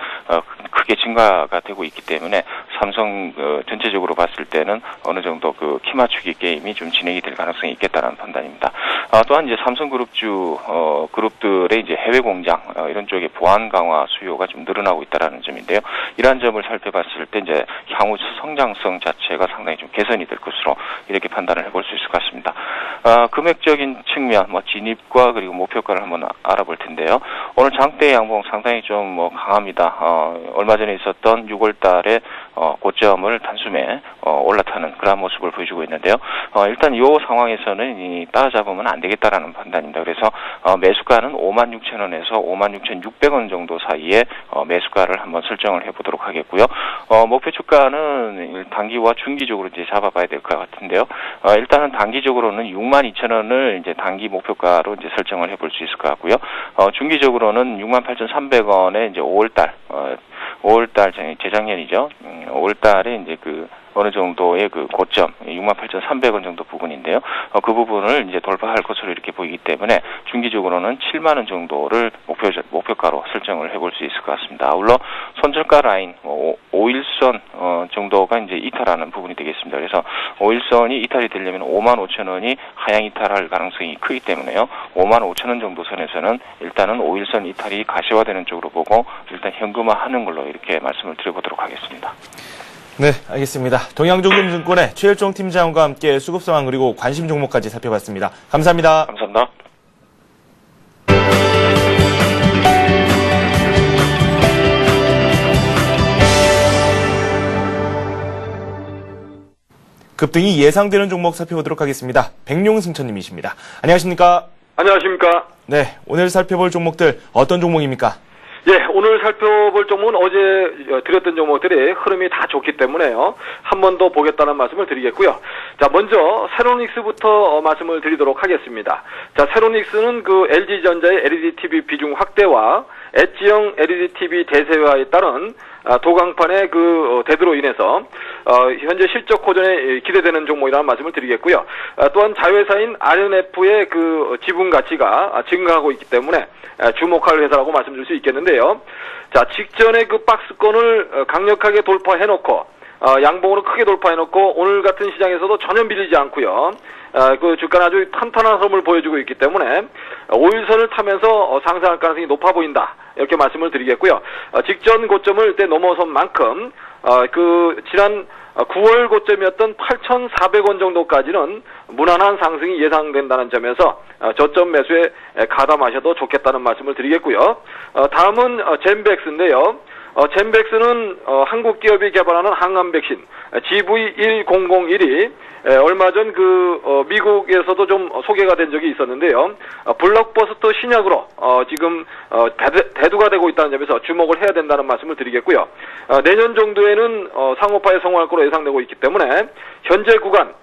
Speaker 5: 크게 증가가 되고 있기 때문에 삼성 전체적으로 봤을 때는 어느 정도 그 키 맞추기 게임이 좀 진행이 될 가능성이 있겠다는 판단입니다. 또한 이제 삼성그룹주 그룹들의 이제 해외 공장 이런 쪽에 보안 강화 수요가 좀 늘어나고 있다라는 점인데요. 이러한 점을 살펴봤을 때 이제 향후 성장성 자체가 상당히 좀 개선이 될 것으로 이렇게 판단을 해볼 수 있을 것 같습니다. 금액적인 측면, 진입과 그리고 목표가를 한번 알아볼 텐데요. 오늘 장대 양봉 상당히 좀 강합니다. 얼마 전에 있었던 6월달에 고점을 단숨에 올라타는 그런 모습을 보여주고 있는데요. 일단 이 상황에서는 따라잡으면 안 되겠다라는 판단입니다. 그래서 매수가는 56,000원에서 56,600원 정도 사이에 매수가를 한번 설정을 해보도록 하겠고요. 목표 주가는 단기와 중기적으로 이제 잡아봐야 될 것 같은데요. 일단은 단기적으로는 62,000원을 이제 단기 목표가로 이제 설정을 해볼 수 있을 것 같고요. 중기적으로는 68,300원에 이제 5월달 재작년이죠. 5월달에 이제 어느 정도의 고점 68,300원 정도 부분인데요. 그 부분을 이제 돌파할 것으로 이렇게 보이기 때문에 중기적으로는 7만 원 정도를 목표가로 설정을 해볼 수 있을 것 같습니다. 아울러 손절가 라인 5일선 정도가 이제 이탈하는 부분이 되겠습니다. 그래서 5일선이 이탈이 되려면 55,000원이 하향 이탈할 가능성이 크기 때문에요. 55,000원 정도 선에서는 일단은 5일선 이탈이 가시화되는 쪽으로 보고 일단 현금화하는 걸로 이렇게 말씀을 드려보도록 하겠습니다.
Speaker 1: 네, 알겠습니다. 동양종금증권의 최일종 팀장과 함께 수급 상황 그리고 관심 종목까지 살펴봤습니다. 감사합니다.
Speaker 5: 감사합니다.
Speaker 1: 급등이 예상되는 종목 살펴보도록 하겠습니다. 백룡승천님이십니다. 안녕하십니까?
Speaker 6: 안녕하십니까?
Speaker 1: 네, 오늘 살펴볼 종목들 어떤 종목입니까?
Speaker 6: 예, 오늘 살펴볼 종목은 어제 드렸던 종목들이 흐름이 다 좋기 때문에요. 한 번 더 보겠다는 말씀을 드리겠고요. 자, 먼저 세로닉스부터 말씀을 드리도록 하겠습니다. 자, 세로닉스는 LG전자의 LED TV 비중 확대와 엣지형 LED TV 대세화에 따른 도강판의 대두로 인해서 현재 실적 호전에 기대되는 종목이라는 말씀을 드리겠고요. 또한 자회사인 RNF의 지분 가치가 증가하고 있기 때문에 주목할 회사라고 말씀드릴 수 있겠는데요. 자, 직전에 박스권을 강력하게 돌파해놓고 양봉으로 크게 돌파해놓고 오늘 같은 시장에서도 전혀 밀리지 않고요. 주가는 아주 탄탄한 흐름을 보여주고 있기 때문에 5일선을 타면서 상승할 가능성이 높아 보인다. 이렇게 말씀을 드리겠고요. 직전 고점을 넘어선 만큼 지난 9월 고점이었던 8,400원 정도까지는 무난한 상승이 예상된다는 점에서 저점 매수에 가담하셔도 좋겠다는 말씀을 드리겠고요. 다음은 젠백스인데요. 젠백스는 한국 기업이 개발하는 항암 백신 GV1001이 얼마 전 미국에서도 좀 소개가 된 적이 있었는데요. 블록버스터 신약으로 지금 대두가 되고 있다는 점에서 주목을 해야 된다는 말씀을 드리겠고요. 내년 정도에는 상업화에 성공할 것으로 예상되고 있기 때문에 현재 구간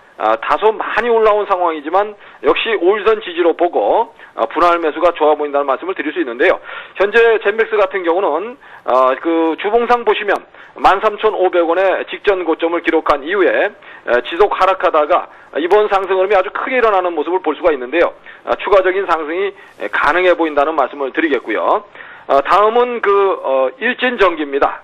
Speaker 6: 다소 많이 올라온 상황이지만 역시 5일선 지지로 보고 분할 매수가 좋아 보인다는 말씀을 드릴 수 있는데요. 현재 젠백스 같은 경우는 주봉상 보시면 13,500원의 직전 고점을 기록한 이후에 지속 하락하다가 이번 상승 흐름이 아주 크게 일어나는 모습을 볼 수가 있는데요. 추가적인 상승이 가능해 보인다는 말씀을 드리겠고요. 다음은 일진전기입니다.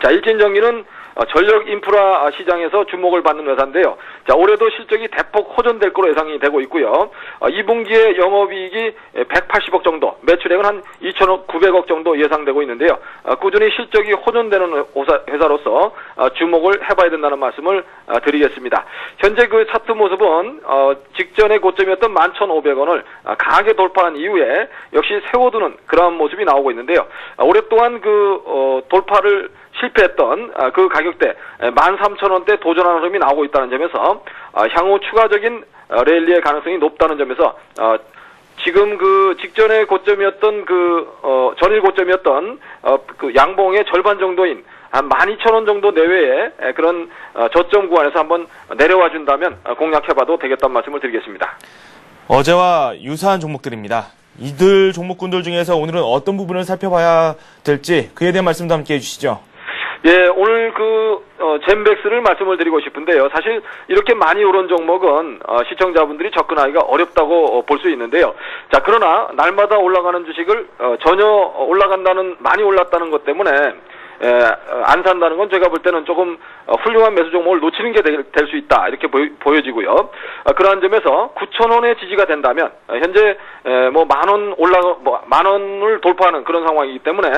Speaker 6: 자, 일진전기는 전력 인프라 시장에서 주목을 받는 회사인데요. 자, 올해도 실적이 대폭 호전될 것으로 예상이 되고 있고요. 2분기에 영업이익이 180억 정도, 매출액은 한 2,900억 정도 예상되고 있는데요. 꾸준히 실적이 호전되는 회사로서 주목을 해봐야 된다는 말씀을 드리겠습니다. 현재 차트 모습은 직전의 고점이었던 11,500원을 강하게 돌파한 이후에 역시 세워두는 그러한 모습이 나오고 있는데요. 오랫동안 돌파를 실패했던 가격대 13,000원대 도전하는 흐름이 나오고 있다는 점에서 향후 추가적인 랠리의 가능성이 높다는 점에서 지금 직전의 고점이었던 전일 고점이었던 양봉의 절반 정도인 한 12,000원 정도 내외의 그런 저점 구간에서 한번 내려와 준다면 공략해봐도 되겠다는 말씀을 드리겠습니다.
Speaker 1: 어제와 유사한 종목들입니다. 이들 종목군들 중에서 오늘은 어떤 부분을 살펴봐야 될지 그에 대한 말씀도 함께 해주시죠.
Speaker 6: 예, 오늘 젠백스를 말씀을 드리고 싶은데요. 사실 이렇게 많이 오른 종목은 시청자분들이 접근하기가 어렵다고 볼 수 있는데요. 자, 그러나 날마다 올라가는 주식을 전혀 많이 올랐다는 것 때문에 안 산다는 건 제가 볼 때는 조금 훌륭한 매수 종목을 놓치는 게 될 수 있다, 이렇게 보여지고요. 그러한 점에서 9,000원의 지지가 된다면 현재 만 원을 돌파하는 그런 상황이기 때문에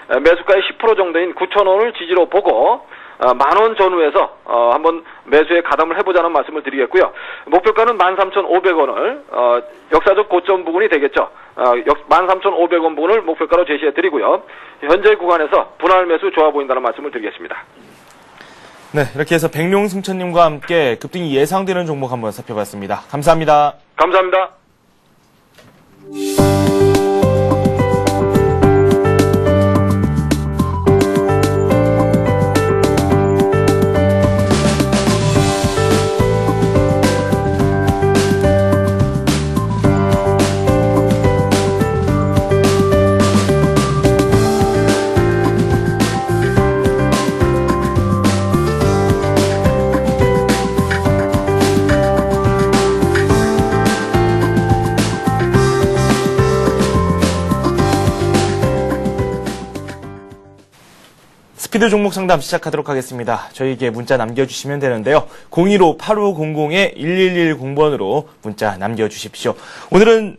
Speaker 6: 매수가의 10% 정도인 9,000원을 지지로 보고 만 원 전후에서 한번 매수에 가담을 해보자는 말씀을 드리겠고요. 목표가는 13,500원을 역사적 고점 부분이 되겠죠. 13,500원 부분을 목표가로 제시해 드리고요. 현재 구간에서 분할 매수 좋아 보인다는 말씀을 드리겠습니다.
Speaker 1: 네, 이렇게 해서 백룡승천님과 함께 급등이 예상되는 종목 한번 살펴봤습니다. 감사합니다.
Speaker 6: 감사합니다.
Speaker 1: 스피드 종목 상담 시작하도록 하겠습니다. 저희에게 문자 남겨주시면 되는데요. 015-8500-1110번으로 문자 남겨주십시오. 오늘은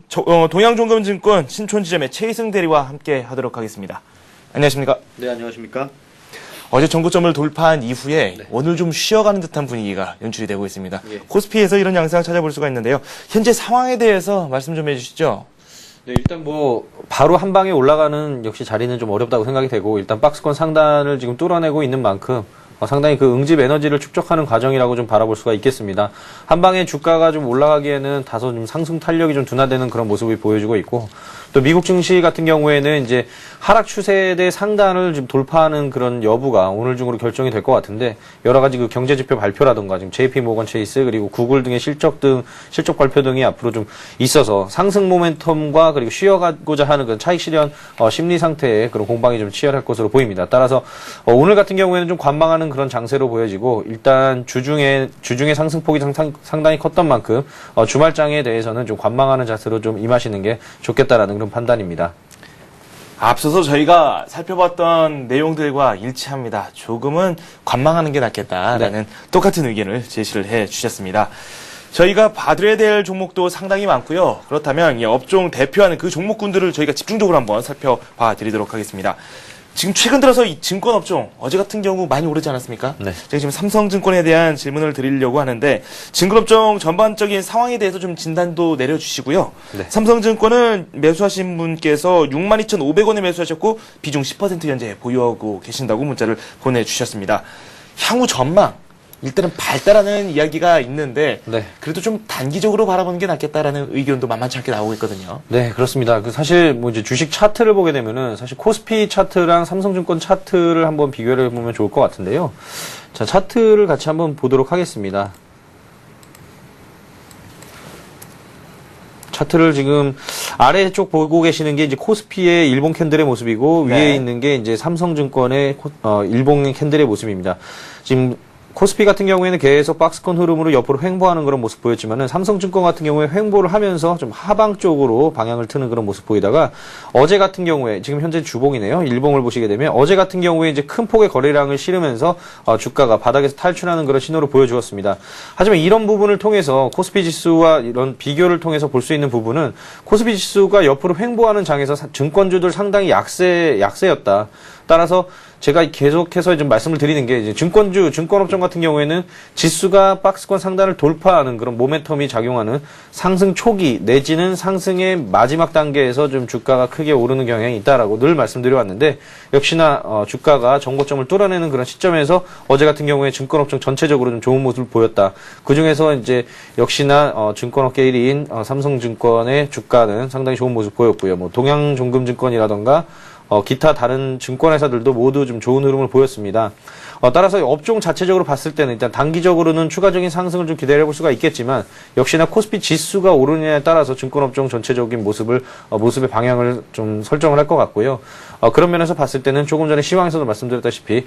Speaker 1: 동양종금증권 신촌지점의 최희승 대리와 함께 하도록 하겠습니다. 안녕하십니까?
Speaker 7: 네, 안녕하십니까?
Speaker 1: 어제 전고점을 돌파한 이후에 오늘 좀 쉬어가는 듯한 분위기가 연출이 되고 있습니다.
Speaker 7: 예.
Speaker 1: 코스피에서 이런 양상을 찾아볼 수가 있는데요. 현재 상황에 대해서 말씀 좀 해주시죠.
Speaker 7: 네, 일단 바로 한 방에 올라가는 역시 자리는 좀 어렵다고 생각이 되고, 일단 박스권 상단을 지금 뚫어내고 있는 만큼 상당히 그 응집 에너지를 축적하는 과정이라고 좀 바라볼 수가 있겠습니다. 한 방에 주가가 좀 올라가기에는 다소 좀 상승 탄력이 좀 둔화되는 그런 모습이 보여주고 있고, 또 미국 증시 같은 경우에는 이제 하락 추세대 상단을 좀 돌파하는 그런 여부가 오늘 중으로 결정이 될 것 같은데, 여러 가지 그 경제 지표 발표라든가 지금 JP 모건 체이스 그리고 구글 등의 실적 발표 등이 앞으로 좀 있어서 상승 모멘텀과 그리고 쉬어가고자 하는 그 차익 실현 심리 상태의 그런 공방이 좀 치열할 것으로 보입니다. 따라서 오늘 같은 경우에는 좀 관망하는 그런 장세로 보여지고, 일단 주중에 상승폭이 상당히 컸던 만큼 주말장에 대해서는 좀 관망하는 자세로 좀 임하시는 게 좋겠다라는 그런 판단입니다.
Speaker 1: 앞서서 저희가 살펴봤던 내용들과 일치합니다. 조금은 관망하는 게 낫겠다라는 똑같은 의견을 제시를 해 주셨습니다. 저희가 봐드려야 될 종목도 상당히 많고요. 그렇다면 이 업종 대표하는 그 종목군들을 저희가 집중적으로 한번 살펴봐 드리도록 하겠습니다. 지금 최근 들어서 이 증권 업종 어제 같은 경우 많이 오르지 않았습니까? 네. 제가 지금 삼성증권에 대한 질문을 드리려고 하는데, 증권 업종 전반적인 상황에 대해서 좀 진단도 내려주시고요. 네. 삼성증권은 매수하신 분께서 62,500원에 매수하셨고 비중 10% 현재 보유하고 계신다고 문자를 보내주셨습니다. 향후 전망, 일단은 밝다라는 이야기가 있는데, 그래도 좀 단기적으로 바라보는 게 낫겠다라는 의견도 만만치 않게 나오고 있거든요.
Speaker 7: 네, 그렇습니다. 사실 이제 주식 차트를 보게 되면은 사실 코스피 차트랑 삼성증권 차트를 한번 비교를 해보면 좋을 것 같은데요. 자, 차트를 같이 한번 보도록 하겠습니다. 차트를 지금 아래쪽 보고 계시는 게 이제 코스피의 일본 캔들의 모습이고, 위에 있는 게 이제 삼성증권의 일본 캔들의 모습입니다. 지금 코스피 같은 경우에는 계속 박스권 흐름으로 옆으로 횡보하는 그런 모습 보였지만은, 삼성증권 같은 경우에 횡보를 하면서 좀 하방 쪽으로 방향을 트는 그런 모습 보이다가, 어제 같은 경우에 지금 현재 주봉이네요. 일봉을 보시게 되면 어제 같은 경우에 이제 큰 폭의 거래량을 실으면서 주가가 바닥에서 탈출하는 그런 신호를 보여주었습니다. 하지만 이런 부분을 통해서 코스피 지수와 이런 비교를 통해서 볼 수 있는 부분은, 코스피 지수가 옆으로 횡보하는 장에서 증권주들 상당히 약세였다. 따라서 제가 계속해서 좀 말씀을 드리는 게, 이제 증권업종 같은 경우에는 지수가 박스권 상단을 돌파하는 그런 모멘텀이 작용하는 상승 초기 내지는 상승의 마지막 단계에서 좀 주가가 크게 오르는 경향이 있다라고 늘 말씀드려왔는데, 역시나 주가가 정고점을 뚫어내는 그런 시점에서 어제 같은 경우에 증권업종 전체적으로 좀 좋은 모습을 보였다. 그 중에서 이제 역시나 증권업계 1위인 삼성증권의 주가는 상당히 좋은 모습 보였고요. 동양종금증권이라던가 기타 다른 증권회사들도 모두 좀 좋은 흐름을 보였습니다. 따라서 업종 자체적으로 봤을 때는 일단 단기적으로는 추가적인 상승을 좀 기대해 볼 수가 있겠지만 역시나 코스피 지수가 오르느냐에 따라서 증권업종 전체적인 모습의 방향을 좀 설정을 할 것 같고요. 그런 면에서 봤을 때는 조금 전에 시황에서도 말씀드렸다시피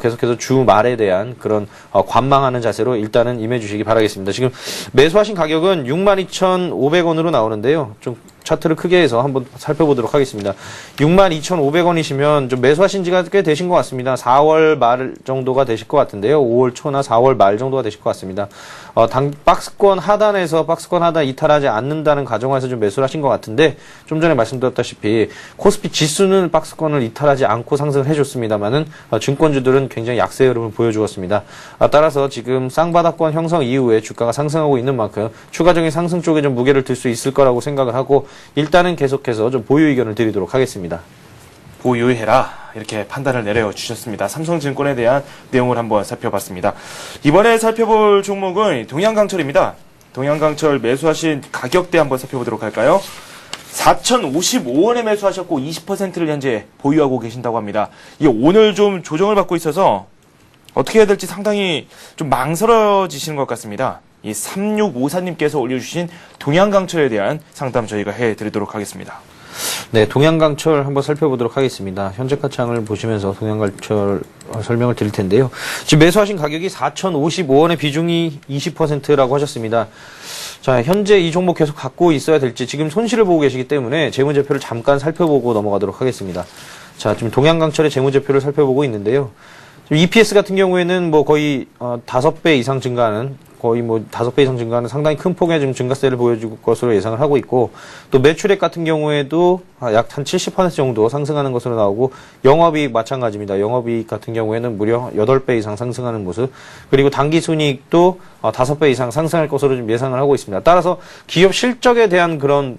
Speaker 7: 계속해서 주 말에 대한 그런 관망하는 자세로 일단은 임해 주시기 바라겠습니다. 지금 매수하신 가격은 62,500원으로 나오는데요. 좀 차트를 크게 해서 한번 살펴보도록 하겠습니다. 62,500원이시면 좀 매수하신 지가 꽤 되신 것 같습니다. 4월 말 정도가 되실 것 같은데요. 5월 초나 4월 말 정도가 되실 것 같습니다. 박스권 하단에서 박스권 하단 이탈하지 않는다는 가정하에서 좀 매수를 하신 것 같은데 좀 전에 말씀드렸다시피 코스피 지수는 박스권을 이탈하지 않고 상승을 해줬습니다만은 증권주들은 굉장히 약세 흐름을 보여주었습니다. 따라서 지금 쌍바닥권 형성 이후에 주가가 상승하고 있는 만큼 추가적인 상승 쪽에 좀 무게를 들 수 있을 거라고 생각을 하고 일단은 계속해서 좀 보유 의견을 드리도록 하겠습니다.
Speaker 1: 보유해라 이렇게 판단을 내려주셨습니다. 삼성증권에 대한 내용을 한번 살펴봤습니다. 이번에 살펴볼 종목은 동양강철입니다. 동양강철 매수하신 가격대 한번 살펴보도록 할까요? 4,055원에 매수하셨고 20%를 현재 보유하고 계신다고 합니다. 이게 오늘 좀 조정을 받고 있어서 어떻게 해야 될지 상당히 좀 망설여지시는 것 같습니다. 이 3654님께서 올려주신 동양강철에 대한 상담 저희가 해드리도록 하겠습니다.
Speaker 7: 네, 동양강철 한번 살펴보도록 하겠습니다. 현재가 창을 보시면서 동양강철 설명을 드릴 텐데요. 지금 매수하신 가격이 4,055원의 비중이 20%라고 하셨습니다. 자, 현재 이 종목 계속 갖고 있어야 될지 지금 손실을 보고 계시기 때문에 재무제표를 잠깐 살펴보고 넘어가도록 하겠습니다. 자, 지금 동양강철의 재무제표를 살펴보고 있는데요. EPS 같은 경우에는 뭐 거의 5배 이상 증가하는 거의 뭐 5배 이상 증가하는 상당히 큰 폭의 좀 증가세를 보여줄 것으로 예상을 하고 있고 또 매출액 같은 경우에도 약 한 70% 정도 상승하는 것으로 나오고 영업이익 마찬가지입니다. 영업이익 같은 경우에는 무려 8배 이상 상승하는 모습 그리고 당기순이익도 5배 이상 상승할 것으로 좀 예상을 하고 있습니다. 따라서 기업 실적에 대한 그런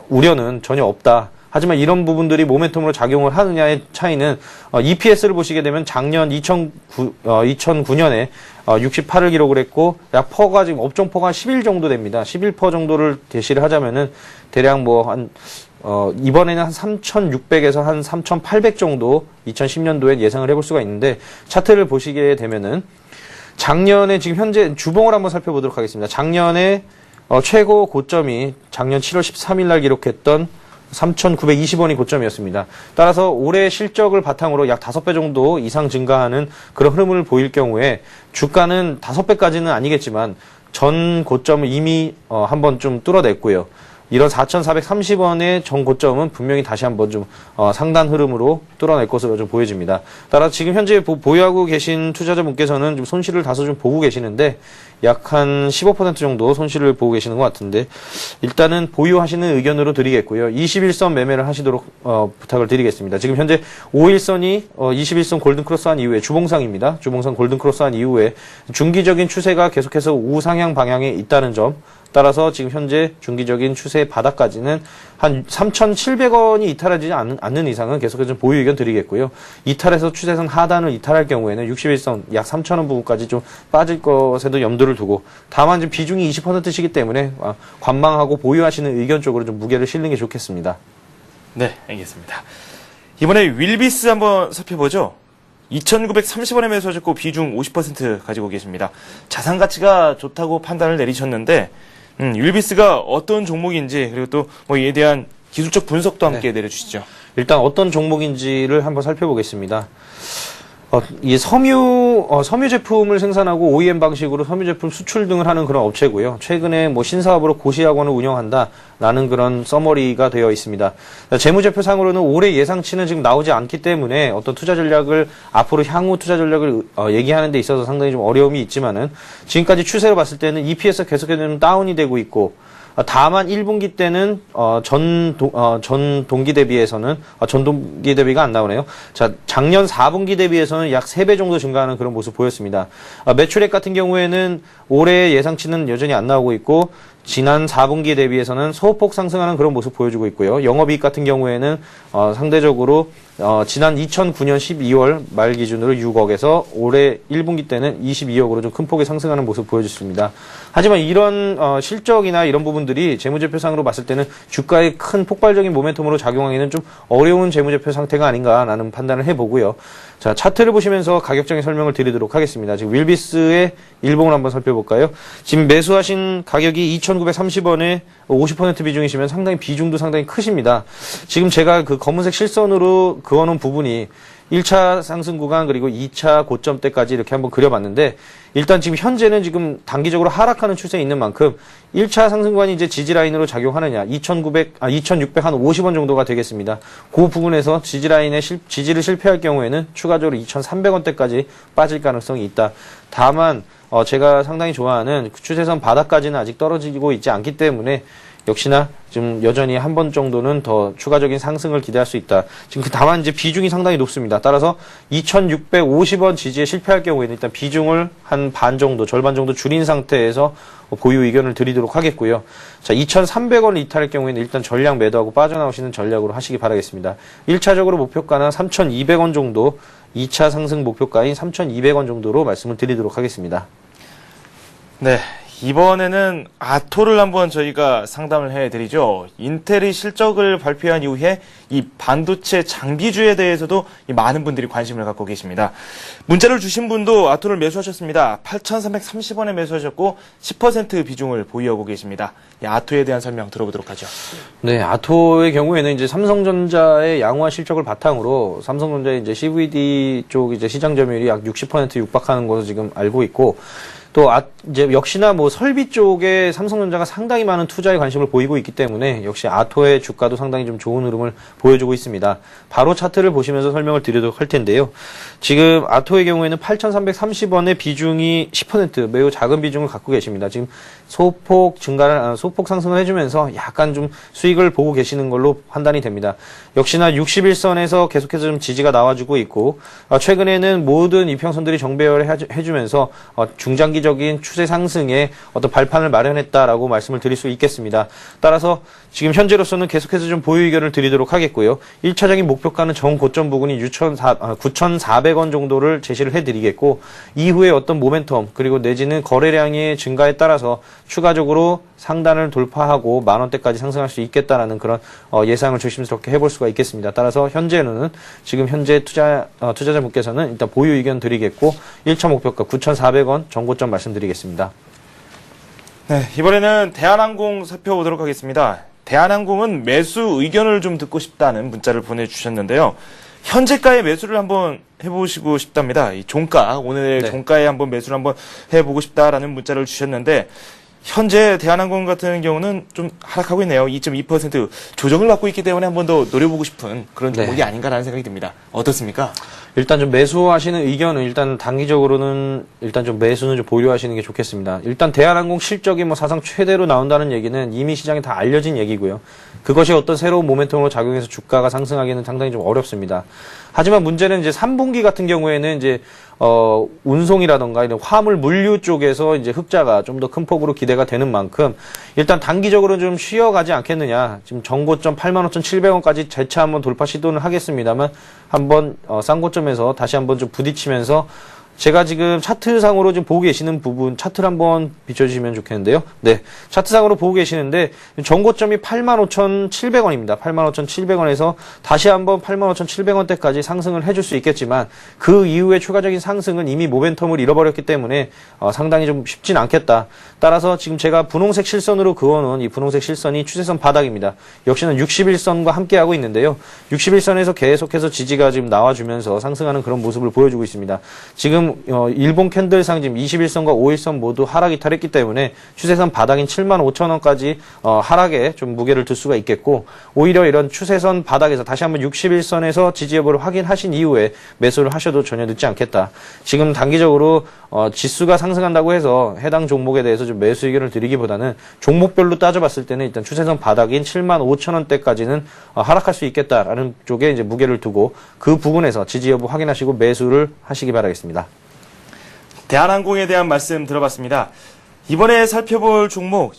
Speaker 7: 우려는 전혀 없다. 하지만 이런 부분들이 모멘텀으로 작용을 하느냐의 차이는 EPS를 보시게 되면 작년 2009년에 68을 기록을 했고 약 퍼가 지금 업종 퍼가 11 정도 됩니다. 11% 정도를 대시를 하자면은 대략 뭐 한 이번에는 한 3,600에서 한 3,800 정도 2010년도에 예상을 해볼 수가 있는데 차트를 보시게 되면은 작년에 지금 현재 주봉을 한번 살펴보도록 하겠습니다. 작년에 최고 고점이 작년 7월 13일 날 기록했던 3,920원이 고점이었습니다. 따라서 올해 실적을 바탕으로 약 5배 정도 이상 증가하는 그런 흐름을 보일 경우에 주가는 5배까지는 아니겠지만 전 고점을 이미 한번 좀 뚫어냈고요. 이런 4,430원의 전 고점은 분명히 다시 한번 좀 상단 흐름으로 뚫어낼 것으로 좀 보여집니다. 따라서 지금 현재 보유하고 계신 투자자분께서는 좀 손실을 다소 좀 보고 계시는데 약 한 15% 정도 손실을 보고 계시는 것 같은데 일단은 보유하시는 의견으로 드리겠고요. 21선 매매를 하시도록 부탁을 드리겠습니다. 지금 현재 5일선이 21선 골든크로스한 이후에 주봉상입니다. 주봉상 골든크로스한 이후에 중기적인 추세가 계속해서 우상향 방향에 있다는 점 따라서 지금 현재 중기적인 추세 바닥까지는 한 3,700원이 이탈하지 않는 이상은 계속해서 좀 보유 의견 드리겠고요. 이탈해서 추세선 하단을 이탈할 경우에는 61선 약 3,000원 부분까지 좀 빠질 것에도 염두를 두고 다만 지금 비중이 20%시기 때문에 관망하고 보유하시는 의견 쪽으로 좀 무게를 실는 게 좋겠습니다.
Speaker 1: 네, 알겠습니다. 이번에 윌비스 한번 살펴보죠. 2,930원에 매수하셨고 비중 50% 가지고 계십니다. 자산 가치가 좋다고 판단을 내리셨는데 윌비스가 어떤 종목인지 그리고 또 뭐 이에 대한 기술적 분석도 함께 내려주시죠.
Speaker 7: 일단 어떤 종목인지를 한번 살펴보겠습니다. 이 섬유 제품을 생산하고 OEM 방식으로 섬유 제품 수출 등을 하는 그런 업체고요. 최근에 뭐 신사업으로 고시학원을 운영한다라는 그런 서머리가 되어 있습니다. 재무제표상으로는 올해 예상치는 지금 나오지 않기 때문에 어떤 투자 전략을 앞으로 향후 투자 전략을 얘기하는 데 있어서 상당히 좀 어려움이 있지만은 지금까지 추세로 봤을 때는 EPS가 계속해서 다운이 되고 있고 다만 1분기 때는 전 동기 대비에서는 전 동기 대비가 안 나오네요. 자, 작년 4분기 대비해서는 약 3배 정도 증가하는 그런 모습 보였습니다. 매출액 같은 경우에는 올해 예상치는 여전히 안 나오고 있고 지난 4분기에 대비해서는 소폭 상승하는 그런 모습 보여주고 있고요. 영업이익 같은 경우에는 상대적으로 지난 2009년 12월 말 기준으로 6억에서 올해 1분기 때는 22억으로 좀 큰 폭의 상승하는 모습 보여줬습니다. 하지만 이런 실적이나 이런 부분들이 재무제표상으로 봤을 때는 주가의 큰 폭발적인 모멘텀으로 작용하기는 좀 어려운 재무제표 상태가 아닌가라는 판단을 해보고요. 자, 차트를 보시면서 가격적인 설명을 드리도록 하겠습니다. 지금 윌비스의 일봉을 한번 살펴볼까요? 지금 매수하신 가격이 2,930원에 50% 비중이시면 상당히 비중도 상당히 크십니다. 지금 제가 그 검은색 실선으로 그어놓은 부분이 1차 상승 구간 그리고 2차 고점대까지 이렇게 한번 그려봤는데 일단 지금 현재는 지금 단기적으로 하락하는 추세에 있는 만큼 1차 상승 구간이 이제 지지라인으로 작용하느냐 2,650원 정도가 되겠습니다. 그 부분에서 지지를 실패할 경우에는 추가적으로 2,300원대까지 빠질 가능성이 있다. 다만 제가 상당히 좋아하는 추세선 바닥까지는 아직 떨어지고 있지 않기 때문에 역시나 좀 여전히 한 번 정도는 더 추가적인 상승을 기대할 수 있다. 지금 다만 이제 비중이 상당히 높습니다. 따라서 2,650원 지지에 실패할 경우에는 일단 비중을 한 반 정도, 절반 정도 줄인 상태에서 보유 의견을 드리도록 하겠고요. 자, 2,300원 이탈할 경우에는 일단 전량 매도하고 빠져나오시는 전략으로 하시기 바라겠습니다. 1차적으로 목표가는 3,200원 정도, 2차 상승 목표가인 3,200원 정도로 말씀을 드리도록 하겠습니다.
Speaker 1: 네. 이번에는 아토를 한번 저희가 상담을 해드리죠. 인텔이 실적을 발표한 이후에 이 반도체 장비주에 대해서도 많은 분들이 관심을 갖고 계십니다. 문자를 주신 분도 아토를 매수하셨습니다. 8,330원에 매수하셨고 10% 비중을 보유하고 계십니다. 이 아토에 대한 설명 들어보도록 하죠.
Speaker 7: 네, 아토의 경우에는 이제 삼성전자의 양호한 실적을 바탕으로 삼성전자의 이제 CVD 쪽 이제 시장 점유율이 약 60% 육박하는 것으로 지금 알고 있고 또 이제 역시나 뭐 설비 쪽에 삼성전자가 상당히 많은 투자에 관심을 보이고 있기 때문에 역시 아토의 주가도 상당히 좀 좋은 흐름을 보여주고 있습니다. 바로 차트를 보시면서 설명을 드리도록 할 텐데요. 지금 아토의 경우에는 8,330원의 비중이 10% 매우 작은 비중을 갖고 계십니다. 지금 소폭 상승을 해주면서 약간 좀 수익을 보고 계시는 걸로 판단이 됩니다. 역시나 61선에서 계속해서 좀 지지가 나와주고 있고 최근에는 모든 이평선들이 정배열을 해주면서 중장기적인 추세 상승에 어떤 발판을 마련했다라고 말씀을 드릴 수 있겠습니다. 따라서 지금 현재로서는 계속해서 좀 보유 의견을 드리도록 하겠고요. 1차적인 목표가는 정고점 부근이 9,400원 정도를 제시를 해드리겠고 이후에 어떤 모멘텀 그리고 내지는 거래량의 증가에 따라서 추가적으로 상단을 돌파하고 만원대까지 상승할 수 있겠다라는 그런 예상을 조심스럽게 해볼 수가 있겠습니다. 따라서 현재는 지금 현재 투자자분께서는 일단 보유 의견 드리겠고 1차 목표가 9,400원 정고점 말씀드리겠습니다.
Speaker 1: 네, 이번에는 대한항공 살펴보도록 하겠습니다. 대한항공은 매수 의견을 좀 듣고 싶다는 문자를 보내주셨는데요. 현재가의 매수를 한번 해보시고 싶답니다. 이 종가, 오늘의 종가에 한번 매수를 한번 해보고 싶다라는 문자를 주셨는데 현재 대한항공 같은 경우는 좀 하락하고 있네요. 2.2% 조정을 받고 있기 때문에 한 번 더 노려보고 싶은 그런 종목이 아닌가라는 생각이 듭니다. 어떻습니까?
Speaker 7: 일단 좀 매수하시는 의견은 일단 단기적으로는 일단 좀 매수는 좀 보류하시는 게 좋겠습니다. 일단 대한항공 실적이 뭐 사상 최대로 나온다는 얘기는 이미 시장에 다 알려진 얘기고요. 그것이 어떤 새로운 모멘텀으로 작용해서 주가가 상승하기는 상당히 좀 어렵습니다. 하지만 문제는 이제 3분기 같은 경우에는 이제 운송이라던가 이런 화물 물류 쪽에서 이제 흑자가 좀 더 큰 폭으로 기대가 되는 만큼 일단 단기적으로 좀 쉬어가지 않겠느냐. 지금 정고점 85,700원까지 재차 한번 돌파 시도는 하겠습니다만 한번 쌍고점에서 다시 한번 좀 부딪히면서 제가 지금 차트상으로 지금 보고 계시는 부분 차트를 한번 비춰주시면 좋겠는데요. 네, 차트상으로 보고 계시는데 정고점이 85,700원입니다. 85,700원에서 다시 한번 85,700원대까지 상승을 해줄 수 있겠지만 그 이후에 추가적인 상승은 이미 모멘텀을 잃어버렸기 때문에 상당히 좀 쉽진 않겠다. 따라서 지금 제가 분홍색 실선으로 그어놓은 이 분홍색 실선이 추세선 바닥입니다. 역시나 61선과 함께하고 있는데요. 61선에서 계속해서 지지가 지금 나와주면서 상승하는 그런 모습을 보여주고 있습니다. 지금 일본 캔들상 지금 21선과 5일선 모두 하락 이탈했기 때문에 추세선 바닥인 75,000원까지 하락에 좀 무게를 둘 수가 있겠고 오히려 이런 추세선 바닥에서 다시 한번 61선에서 지지 여부를 확인하신 이후에 매수를 하셔도 전혀 늦지 않겠다. 지금 단기적으로 지수가 상승한다고 해서 해당 종목에 대해서 좀 매수 의견을 드리기보다는 종목별로 따져봤을 때는 일단 추세선 바닥인 75,000원대까지는 하락할 수 있겠다라는 쪽에 이제 무게를 두고 그 부분에서 지지 여부 확인하시고 매수를 하시기 바라겠습니다.
Speaker 1: 대한항공에 대한 말씀 들어봤습니다. 이번에 살펴볼 종목,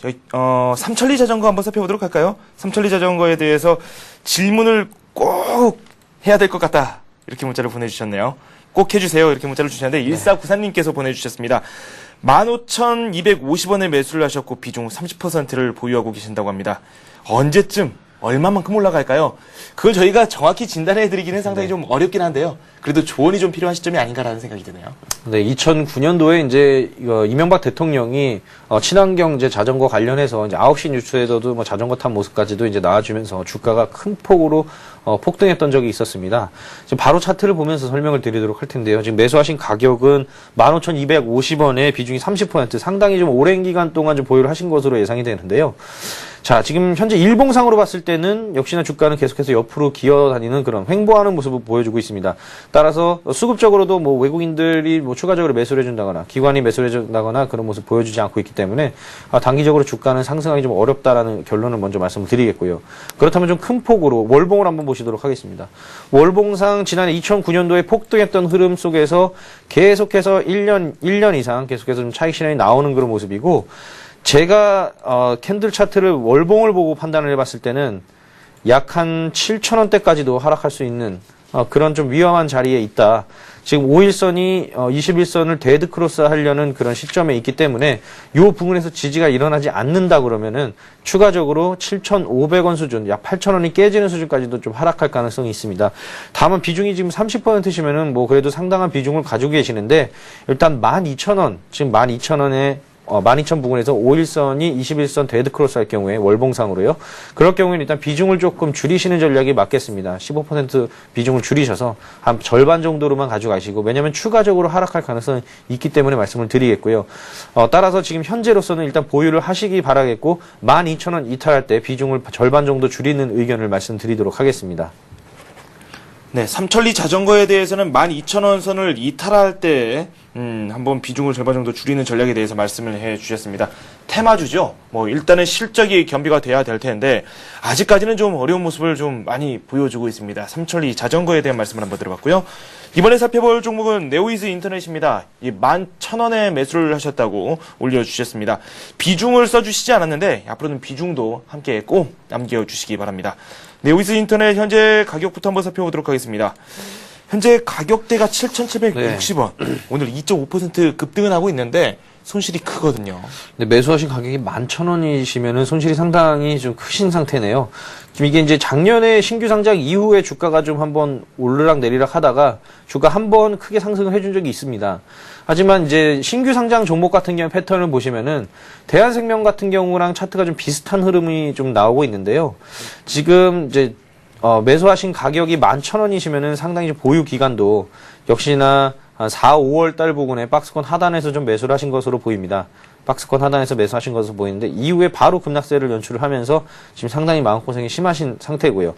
Speaker 1: 삼천리 자전거 한번 살펴보도록 할까요? 삼천리 자전거에 대해서 질문을 꼭 해야 될 것 같다. 이렇게 문자를 보내주셨네요. 꼭 해주세요. 이렇게 문자를 주셨는데, 1493님께서 보내주셨습니다. 15,250원에 매수를 하셨고, 비중 30%를 보유하고 계신다고 합니다. 언제쯤, 얼마만큼 올라갈까요? 그걸 저희가 정확히 진단해드리기는 상당히 좀 어렵긴 한데요. 그래도 조언이 좀 필요한 시점이 아닌가라는 생각이 드네요.
Speaker 7: 네, 2009년도에 이제 이명박 대통령이 친환경 이제 자전거 관련해서 이제 9시 뉴스에서도 뭐 자전거 탄 모습까지도 이제 나와주면서 주가가 큰 폭으로 폭등했던 적이 있었습니다. 지금 바로 차트를 보면서 설명을 드리도록 할 텐데요. 지금 매수하신 가격은 15,250원에 비중이 30% 상당히 좀 오랜 기간 동안 좀 보유를 하신 것으로 예상이 되는데요. 자, 지금 현재 일봉상으로 봤을 때는 역시나 주가는 계속해서 옆으로 기어다니는 그런 횡보하는 모습을 보여주고 있습니다. 따라서 수급적으로도 뭐 외국인들이 뭐 추가적으로 매수를 해준다거나 기관이 매수를 해준다거나 그런 모습 보여주지 않고 있기 때문에 단기적으로 주가는 상승하기 좀 어렵다라는 결론을 먼저 말씀을 드리겠고요. 그렇다면 좀 큰 폭으로 월봉을 한번 보시도록 하겠습니다. 월봉상 지난해 2009년도에 폭등했던 흐름 속에서 계속해서 1년 이상 계속해서 좀 차익 실현이 나오는 그런 모습이고, 제가 캔들 차트를 월봉을 보고 판단을 해봤을 때는 약 한 7,000원대까지도 하락할 수 있는 그런 좀 위험한 자리에 있다. 지금 5일선이 21선을 데드 크로스 하려는 그런 시점에 있기 때문에 이 부분에서 지지가 일어나지 않는다 그러면은 추가적으로 7,500원 수준, 약 8,000원이 깨지는 수준까지도 좀 하락할 가능성이 있습니다. 다만 비중이 지금 30%시면은 뭐 그래도 상당한 비중을 가지고 계시는데, 일단 12,000원, 지금 12,000원에 12,000 부근에서 5일선이 21선 데드 크로스 할 경우에 월봉상으로요. 그럴 경우에는 일단 비중을 조금 줄이시는 전략이 맞겠습니다. 15% 비중을 줄이셔서 한 절반 정도로만 가져가시고, 왜냐하면 추가적으로 하락할 가능성이 있기 때문에 말씀을 드리겠고요. 따라서 지금 현재로서는 일단 보유를 하시기 바라겠고, 12,000원 이탈할 때 비중을 절반 정도 줄이는 의견을 말씀드리도록 하겠습니다.
Speaker 1: 네, 삼천리 자전거에 대해서는 12,000원 선을 이탈할 때 한번 비중을 절반 정도 줄이는 전략에 대해서 말씀을 해주셨습니다. 테마주죠. 뭐 일단은 실적이 겸비가 돼야 될 텐데 아직까지는 좀 어려운 모습을 좀 많이 보여주고 있습니다. 삼천리 자전거에 대한 말씀을 한번 들어봤고요. 이번에 살펴볼 종목은 네오이즈 인터넷입니다. 11,000원에 매수를 하셨다고 올려주셨습니다. 비중을 써주시지 않았는데 앞으로는 비중도 함께 꼭 남겨주시기 바랍니다. 네오이즈 인터넷 현재 가격부터 한번 살펴보도록 하겠습니다. 현재 가격대가 7,760원. 오늘 2.5% 급등은 하고 있는데 손실이 크거든요.
Speaker 7: 근데 매수하신 가격이 11,000원이시면은 손실이 상당히 좀 크신 상태네요. 지금 이게 이제 작년에 신규 상장 이후에 주가가 좀 한번 오르락 내리락 하다가 주가 한번 크게 상승을 해준 적이 있습니다. 하지만 이제 신규 상장 종목 같은 경우 패턴을 보시면은 대한생명 같은 경우랑 차트가 좀 비슷한 흐름이 좀 나오고 있는데요. 지금 이제 매수하신 가격이 11,000원이시면은 상당히 좀 보유 기간도 역시나 한 4, 5월 달 부근에 박스권 하단에서 좀 매수를 하신 것으로 보입니다. 박스권 하단에서 매수하신 것으로 보이는데 이후에 바로 급락세를 연출을 하면서 지금 상당히 마음고생이 심하신 상태고요.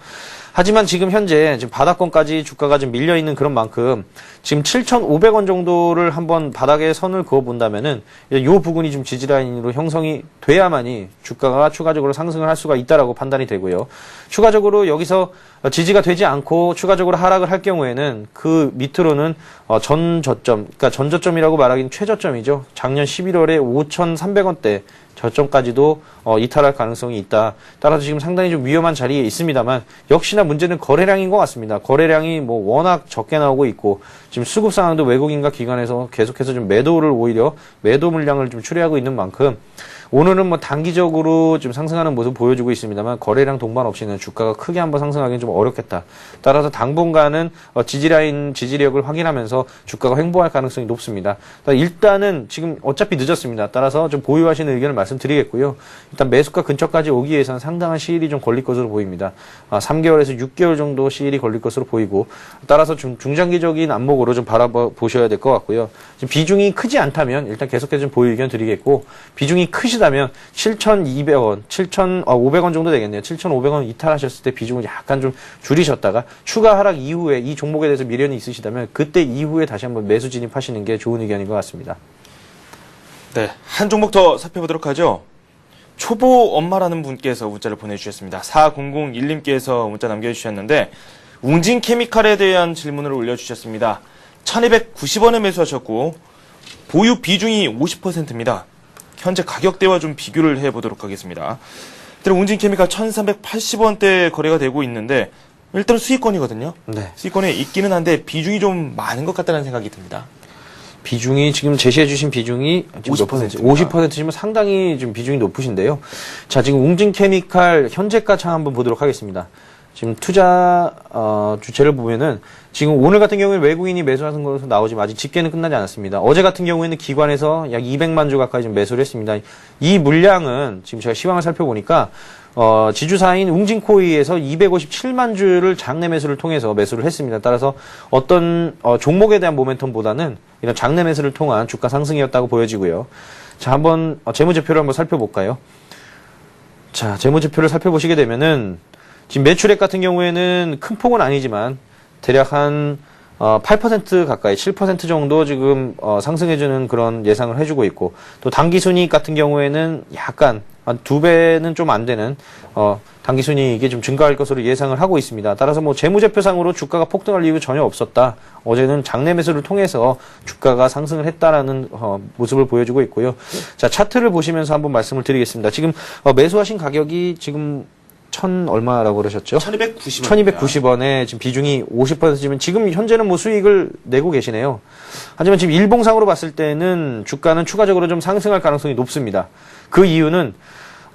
Speaker 7: 하지만 지금 현재 지금 바닥권까지 주가가 좀 밀려있는 그런 만큼 지금 7,500원 정도를 한번 바닥에 선을 그어본다면은 이 부분이 좀 지지라인으로 형성이 돼야만이 주가가 추가적으로 상승을 할 수가 있다라고 판단이 되고요. 추가적으로 여기서 지지가 되지 않고 추가적으로 하락을 할 경우에는 그 밑으로는 전저점, 그러니까 전저점이라고 말하기는 최저점이죠. 작년 11월에 5,300원대 저점까지도 이탈할 가능성이 있다. 따라서 지금 상당히 좀 위험한 자리에 있습니다만 역시나 문제는 거래량인 것 같습니다. 거래량이 뭐 워낙 적게 나오고 있고 지금 수급 상황도 외국인과 기관에서 계속해서 좀 매도를 오히려 매도 물량을 좀 추리하고 있는 만큼 오늘은 뭐 단기적으로 좀 상승하는 모습 보여주고 있습니다만 거래량 동반 없이는 주가가 크게 한번 상승하기는 좀 어렵겠다. 따라서 당분간은 지지라인 지지력을 확인하면서 주가가 횡보할 가능성이 높습니다. 일단은 지금 어차피 늦었습니다. 따라서 좀 보유하시는 의견을 말씀드리겠고요. 일단 매수가 근처까지 오기 위해서는 상당한 시일이 좀 걸릴 것으로 보입니다. 3개월에서 6개월 정도 시일이 걸릴 것으로 보이고 따라서 좀 중장기적인 안목으로 좀 바라보셔야 될 것 같고요. 지금 비중이 크지 않다면 일단 계속해서 좀 보유 의견 드리겠고 비중이 크시다면 7,200원, 7,500원 정도 되겠네요. 7,500원 이탈하셨을 때 비중을 약간 좀 줄이셨다가 추가 하락 이후에 이 종목에 대해서 미련이 있으시다면 그때 이후에 다시 한번 매수 진입하시는 게 좋은 의견인 것 같습니다.
Speaker 1: 네, 한 종목 더 살펴보도록 하죠. 초보 엄마라는 분께서 문자를 보내주셨습니다. 4001님께서 문자 남겨주셨는데 웅진 케미칼에 대한 질문을 올려주셨습니다. 1,290원에 매수하셨고 보유 비중이 50%입니다. 현재 가격대와 좀 비교를 해보도록 하겠습니다. 일단 웅진케미칼 1380원대 거래가 되고 있는데 일단 수익권이거든요.
Speaker 7: 네.
Speaker 1: 수익권에 있기는 한데 비중이 좀 많은 것 같다는 생각이 듭니다.
Speaker 7: 비중이 지금 제시해주신 비중이 50%지만 상당히 좀 비중이 높으신데요. 자, 지금 웅진케미칼 현재가 차 한번 보도록 하겠습니다. 지금 투자 주체를 보면은 지금 오늘 같은 경우에는 외국인이 매수하는 것으로 나오지만 아직 집계는 끝나지 않았습니다. 어제 같은 경우에는 기관에서 약 200만 주 가까이 좀 매수를 했습니다. 이 물량은 지금 제가 시황을 살펴보니까 지주사인 웅진코이에서 257만 주를 장내 매수를 통해서 매수를 했습니다. 따라서 어떤 종목에 대한 모멘텀보다는 이런 장내 매수를 통한 주가 상승이었다고 보여지고요. 자, 한번 재무제표를 한번 살펴볼까요? 자, 재무제표를 살펴보시게 되면은 지금 매출액 같은 경우에는 큰 폭은 아니지만 대략 한 8% 가까이 7% 정도 지금 상승해주는 그런 예상을 해주고 있고, 또 당기순이익 같은 경우에는 약간 한 2배는 좀 안 되는 당기순이익이 좀 증가할 것으로 예상을 하고 있습니다. 따라서 뭐 재무제표상으로 주가가 폭등할 이유 전혀 없었다. 어제는 장내 매수를 통해서 주가가 상승을 했다라는 모습을 보여주고 있고요. 자, 차트를 보시면서 한번 말씀을 드리겠습니다. 지금 매수하신 가격이 지금 얼마라고 그러셨죠? 1290원에 지금 비중이 50%지만 지금 현재는 뭐 수익을 내고 계시네요. 하지만 지금 일봉상으로 봤을 때는 주가는 추가적으로 좀 상승할 가능성이 높습니다. 그 이유는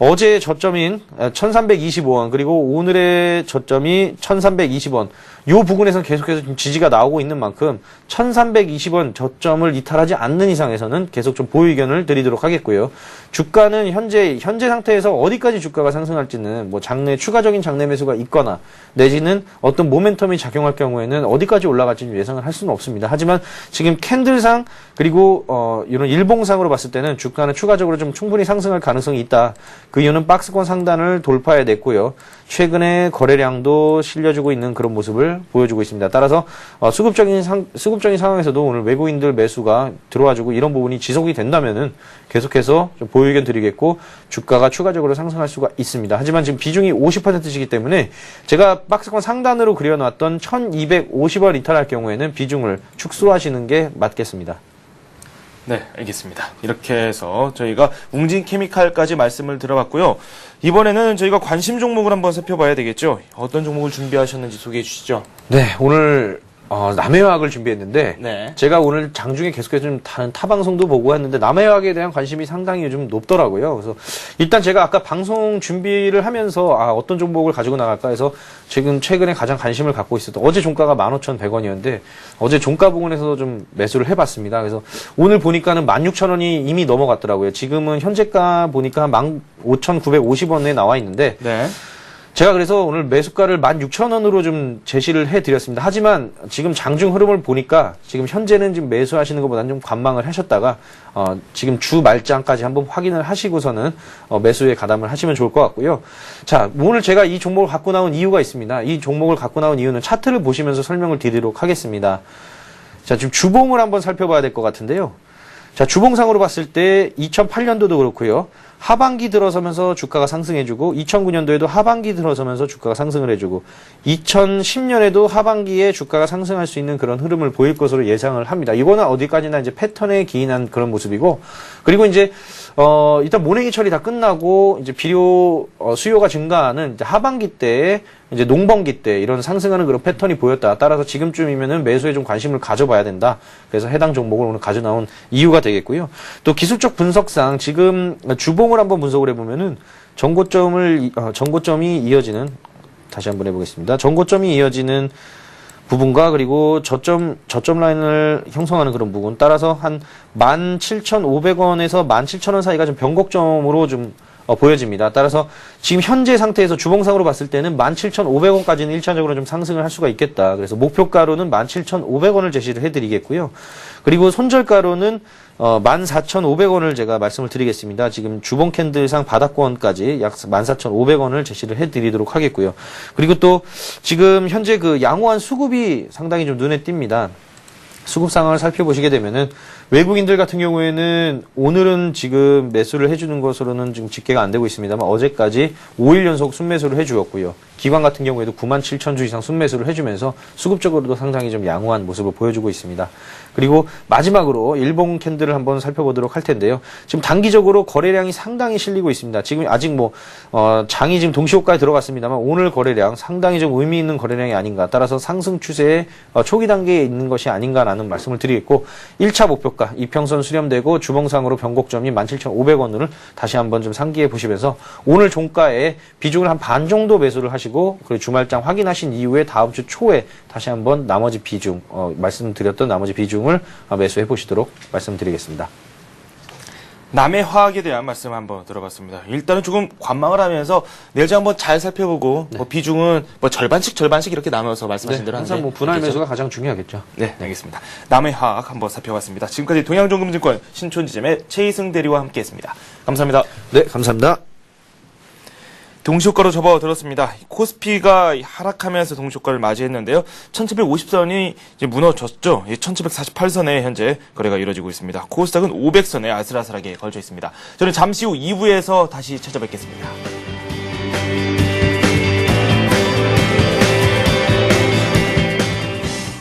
Speaker 7: 어제 저점인 1325원 그리고 오늘의 저점이 1320원 요 부분에서는 계속해서 지금 지지가 나오고 있는 만큼 1320원 저점을 이탈하지 않는 이상에서는 계속 좀 보유 의견을 드리도록 하겠고요. 주가는 현재 상태에서 어디까지 주가가 상승할지는 뭐 추가적인 장내 매수가 있거나 내지는 어떤 모멘텀이 작용할 경우에는 어디까지 올라갈지 예상을 할 수는 없습니다. 하지만 지금 캔들상 그리고 이런 일봉상으로 봤을 때는 주가는 추가적으로 좀 충분히 상승할 가능성이 있다. 그 이유는 박스권 상단을 돌파해냈고요. 최근에 거래량도 실려주고 있는 그런 모습을 보여주고 있습니다. 따라서 수급적인 상황에서도 오늘 외국인들 매수가 들어와주고 이런 부분이 지속이 된다면은 계속해서 좀 보유 의견 드리겠고 주가가 추가적으로 상승할 수가 있습니다. 하지만 지금 비중이 50%시기 때문에 제가 박스권 상단으로 그려놨던 1250원 이탈할 경우에는 비중을 축소하시는 게 맞겠습니다.
Speaker 1: 네, 알겠습니다. 이렇게 해서 저희가 웅진케미칼까지 말씀을 들어봤고요. 이번에는 저희가 관심 종목을 한번 살펴봐야 되겠죠. 어떤 종목을 준비하셨는지 소개해 주시죠.
Speaker 7: 네, 오늘 남해화학을 준비했는데
Speaker 1: 네.
Speaker 7: 제가 오늘 장중에 계속해서 좀 다른 타 방송도 보고 했는데 남해화학에 대한 관심이 상당히 요즘 높더라고요. 그래서 일단 제가 아까 방송 준비를 하면서 어떤 종목을 가지고 나갈까 해서 지금 최근에 가장 관심을 갖고 있었던 어제 종가가 15,100원이었는데 어제 종가 부근에서 좀 매수를 해봤습니다. 그래서 오늘 보니까는 16,000원이 이미 넘어갔더라고요. 지금은 현재가 보니까 15,950원에 나와 있는데
Speaker 1: 네.
Speaker 7: 제가 그래서 오늘 매수가를 16,000원으로 좀 제시를 해드렸습니다. 하지만 지금 장중 흐름을 보니까 지금 현재는 지금 매수하시는 것보다는 좀 관망을 하셨다가 지금 주 말장까지 한번 확인을 하시고서는 매수에 가담을 하시면 좋을 것 같고요. 자, 오늘 제가 이 종목을 갖고 나온 이유가 있습니다. 이 종목을 갖고 나온 이유는 차트를 보시면서 설명을 드리도록 하겠습니다. 자, 지금 주봉을 한번 살펴봐야 될 것 같은데요. 자, 주봉상으로 봤을 때 2008년도도 그렇고요. 하반기 들어서면서 주가가 상승해주고 2009년도에도 하반기 들어서면서 주가가 상승을 해주고 2010년에도 하반기에 주가가 상승할 수 있는 그런 흐름을 보일 것으로 예상을 합니다. 이거는 어디까지나 이제 패턴에 기인한 그런 모습이고 그리고 이제 일단 모내기 처리 다 끝나고 이제 비료 수요가 증가하는 이제 하반기 때 이제 농번기 때 이런 상승하는 그런 패턴이 보였다. 따라서 지금쯤이면은 매수에 좀 관심을 가져봐야 된다. 그래서 해당 종목을 오늘 가져 나온 이유가 되겠고요. 또 기술적 분석상 지금 주봉을 한번 분석을 해보면은 전고점이 이어지는 다시 한번 해보겠습니다. 전고점이 이어지는 부분과 그리고 저점 라인을 형성하는 그런 부분 따라서 한 17,500원에서 17,000원 사이가 좀 변곡점으로 좀 보여집니다. 따라서 지금 현재 상태에서 주봉상으로 봤을 때는 17,500원까지는 1차적으로 좀 상승을 할 수가 있겠다. 그래서 목표가로는 17,500원을 제시를 해드리겠고요. 그리고 손절가로는 14,500원을 제가 말씀을 드리겠습니다. 지금 주봉 캔들상 바닥권까지 약 14,500원을 제시를 해드리도록 하겠고요. 그리고 또 지금 현재 그 양호한 수급이 상당히 좀 눈에 띕니다. 수급 상황을 살펴보시게 되면은 외국인들 같은 경우에는 오늘은 지금 매수를 해주는 것으로는 지금 집계가 안 되고 있습니다만 어제까지 5일 연속 순매수를 해주었고요. 기관 같은 경우에도 97,000주 이상 순매수를 해주면서 수급적으로도 상당히 좀 양호한 모습을 보여주고 있습니다. 그리고 마지막으로 일본 캔들을 한번 살펴보도록 할 텐데요. 지금 단기적으로 거래량이 상당히 실리고 있습니다. 지금 아직 장이 지금 동시호가에 들어갔습니다만 오늘 거래량 상당히 좀 의미 있는 거래량이 아닌가. 따라서 상승 추세의 초기 단계에 있는 것이 아닌가라는 말씀을 드리겠고 1차 목표가 이평선 수렴되고 주봉상으로 변곡점이 17,500원을 다시 한번 좀 상기해 보시면서 오늘 종가에 비중을 한 반 정도 매수를 하시고 그리고 주말장 확인하신 이후에 다음 주 초에 다시 한번 나머지 비중 말씀드렸던 나머지 비중을 매수해 보시도록 말씀드리겠습니다.
Speaker 1: 남의 화학에 대한 말씀 한번 들어봤습니다. 일단은 조금 관망을 하면서 내일장 한번 잘 살펴보고 비중은 절반씩 이렇게 나눠서 말씀하신 대로
Speaker 7: 항상 분할 매수가 가장 중요하겠죠.
Speaker 1: 네, 알겠습니다. 남의 화학 한번 살펴봤습니다. 지금까지 동양종금증권 신촌지점의 최희승 대리와 함께했습니다. 감사합니다.
Speaker 7: 네, 감사합니다.
Speaker 1: 동시효과로 접어들었습니다. 코스피가 하락하면서 동시효과를 맞이했는데요. 1750선이 이제 무너졌죠. 1748선에 현재 거래가 이루어지고 있습니다. 코스닥은 500선에 아슬아슬하게 걸쳐 있습니다. 저는 잠시 후 2부에서 다시 찾아뵙겠습니다.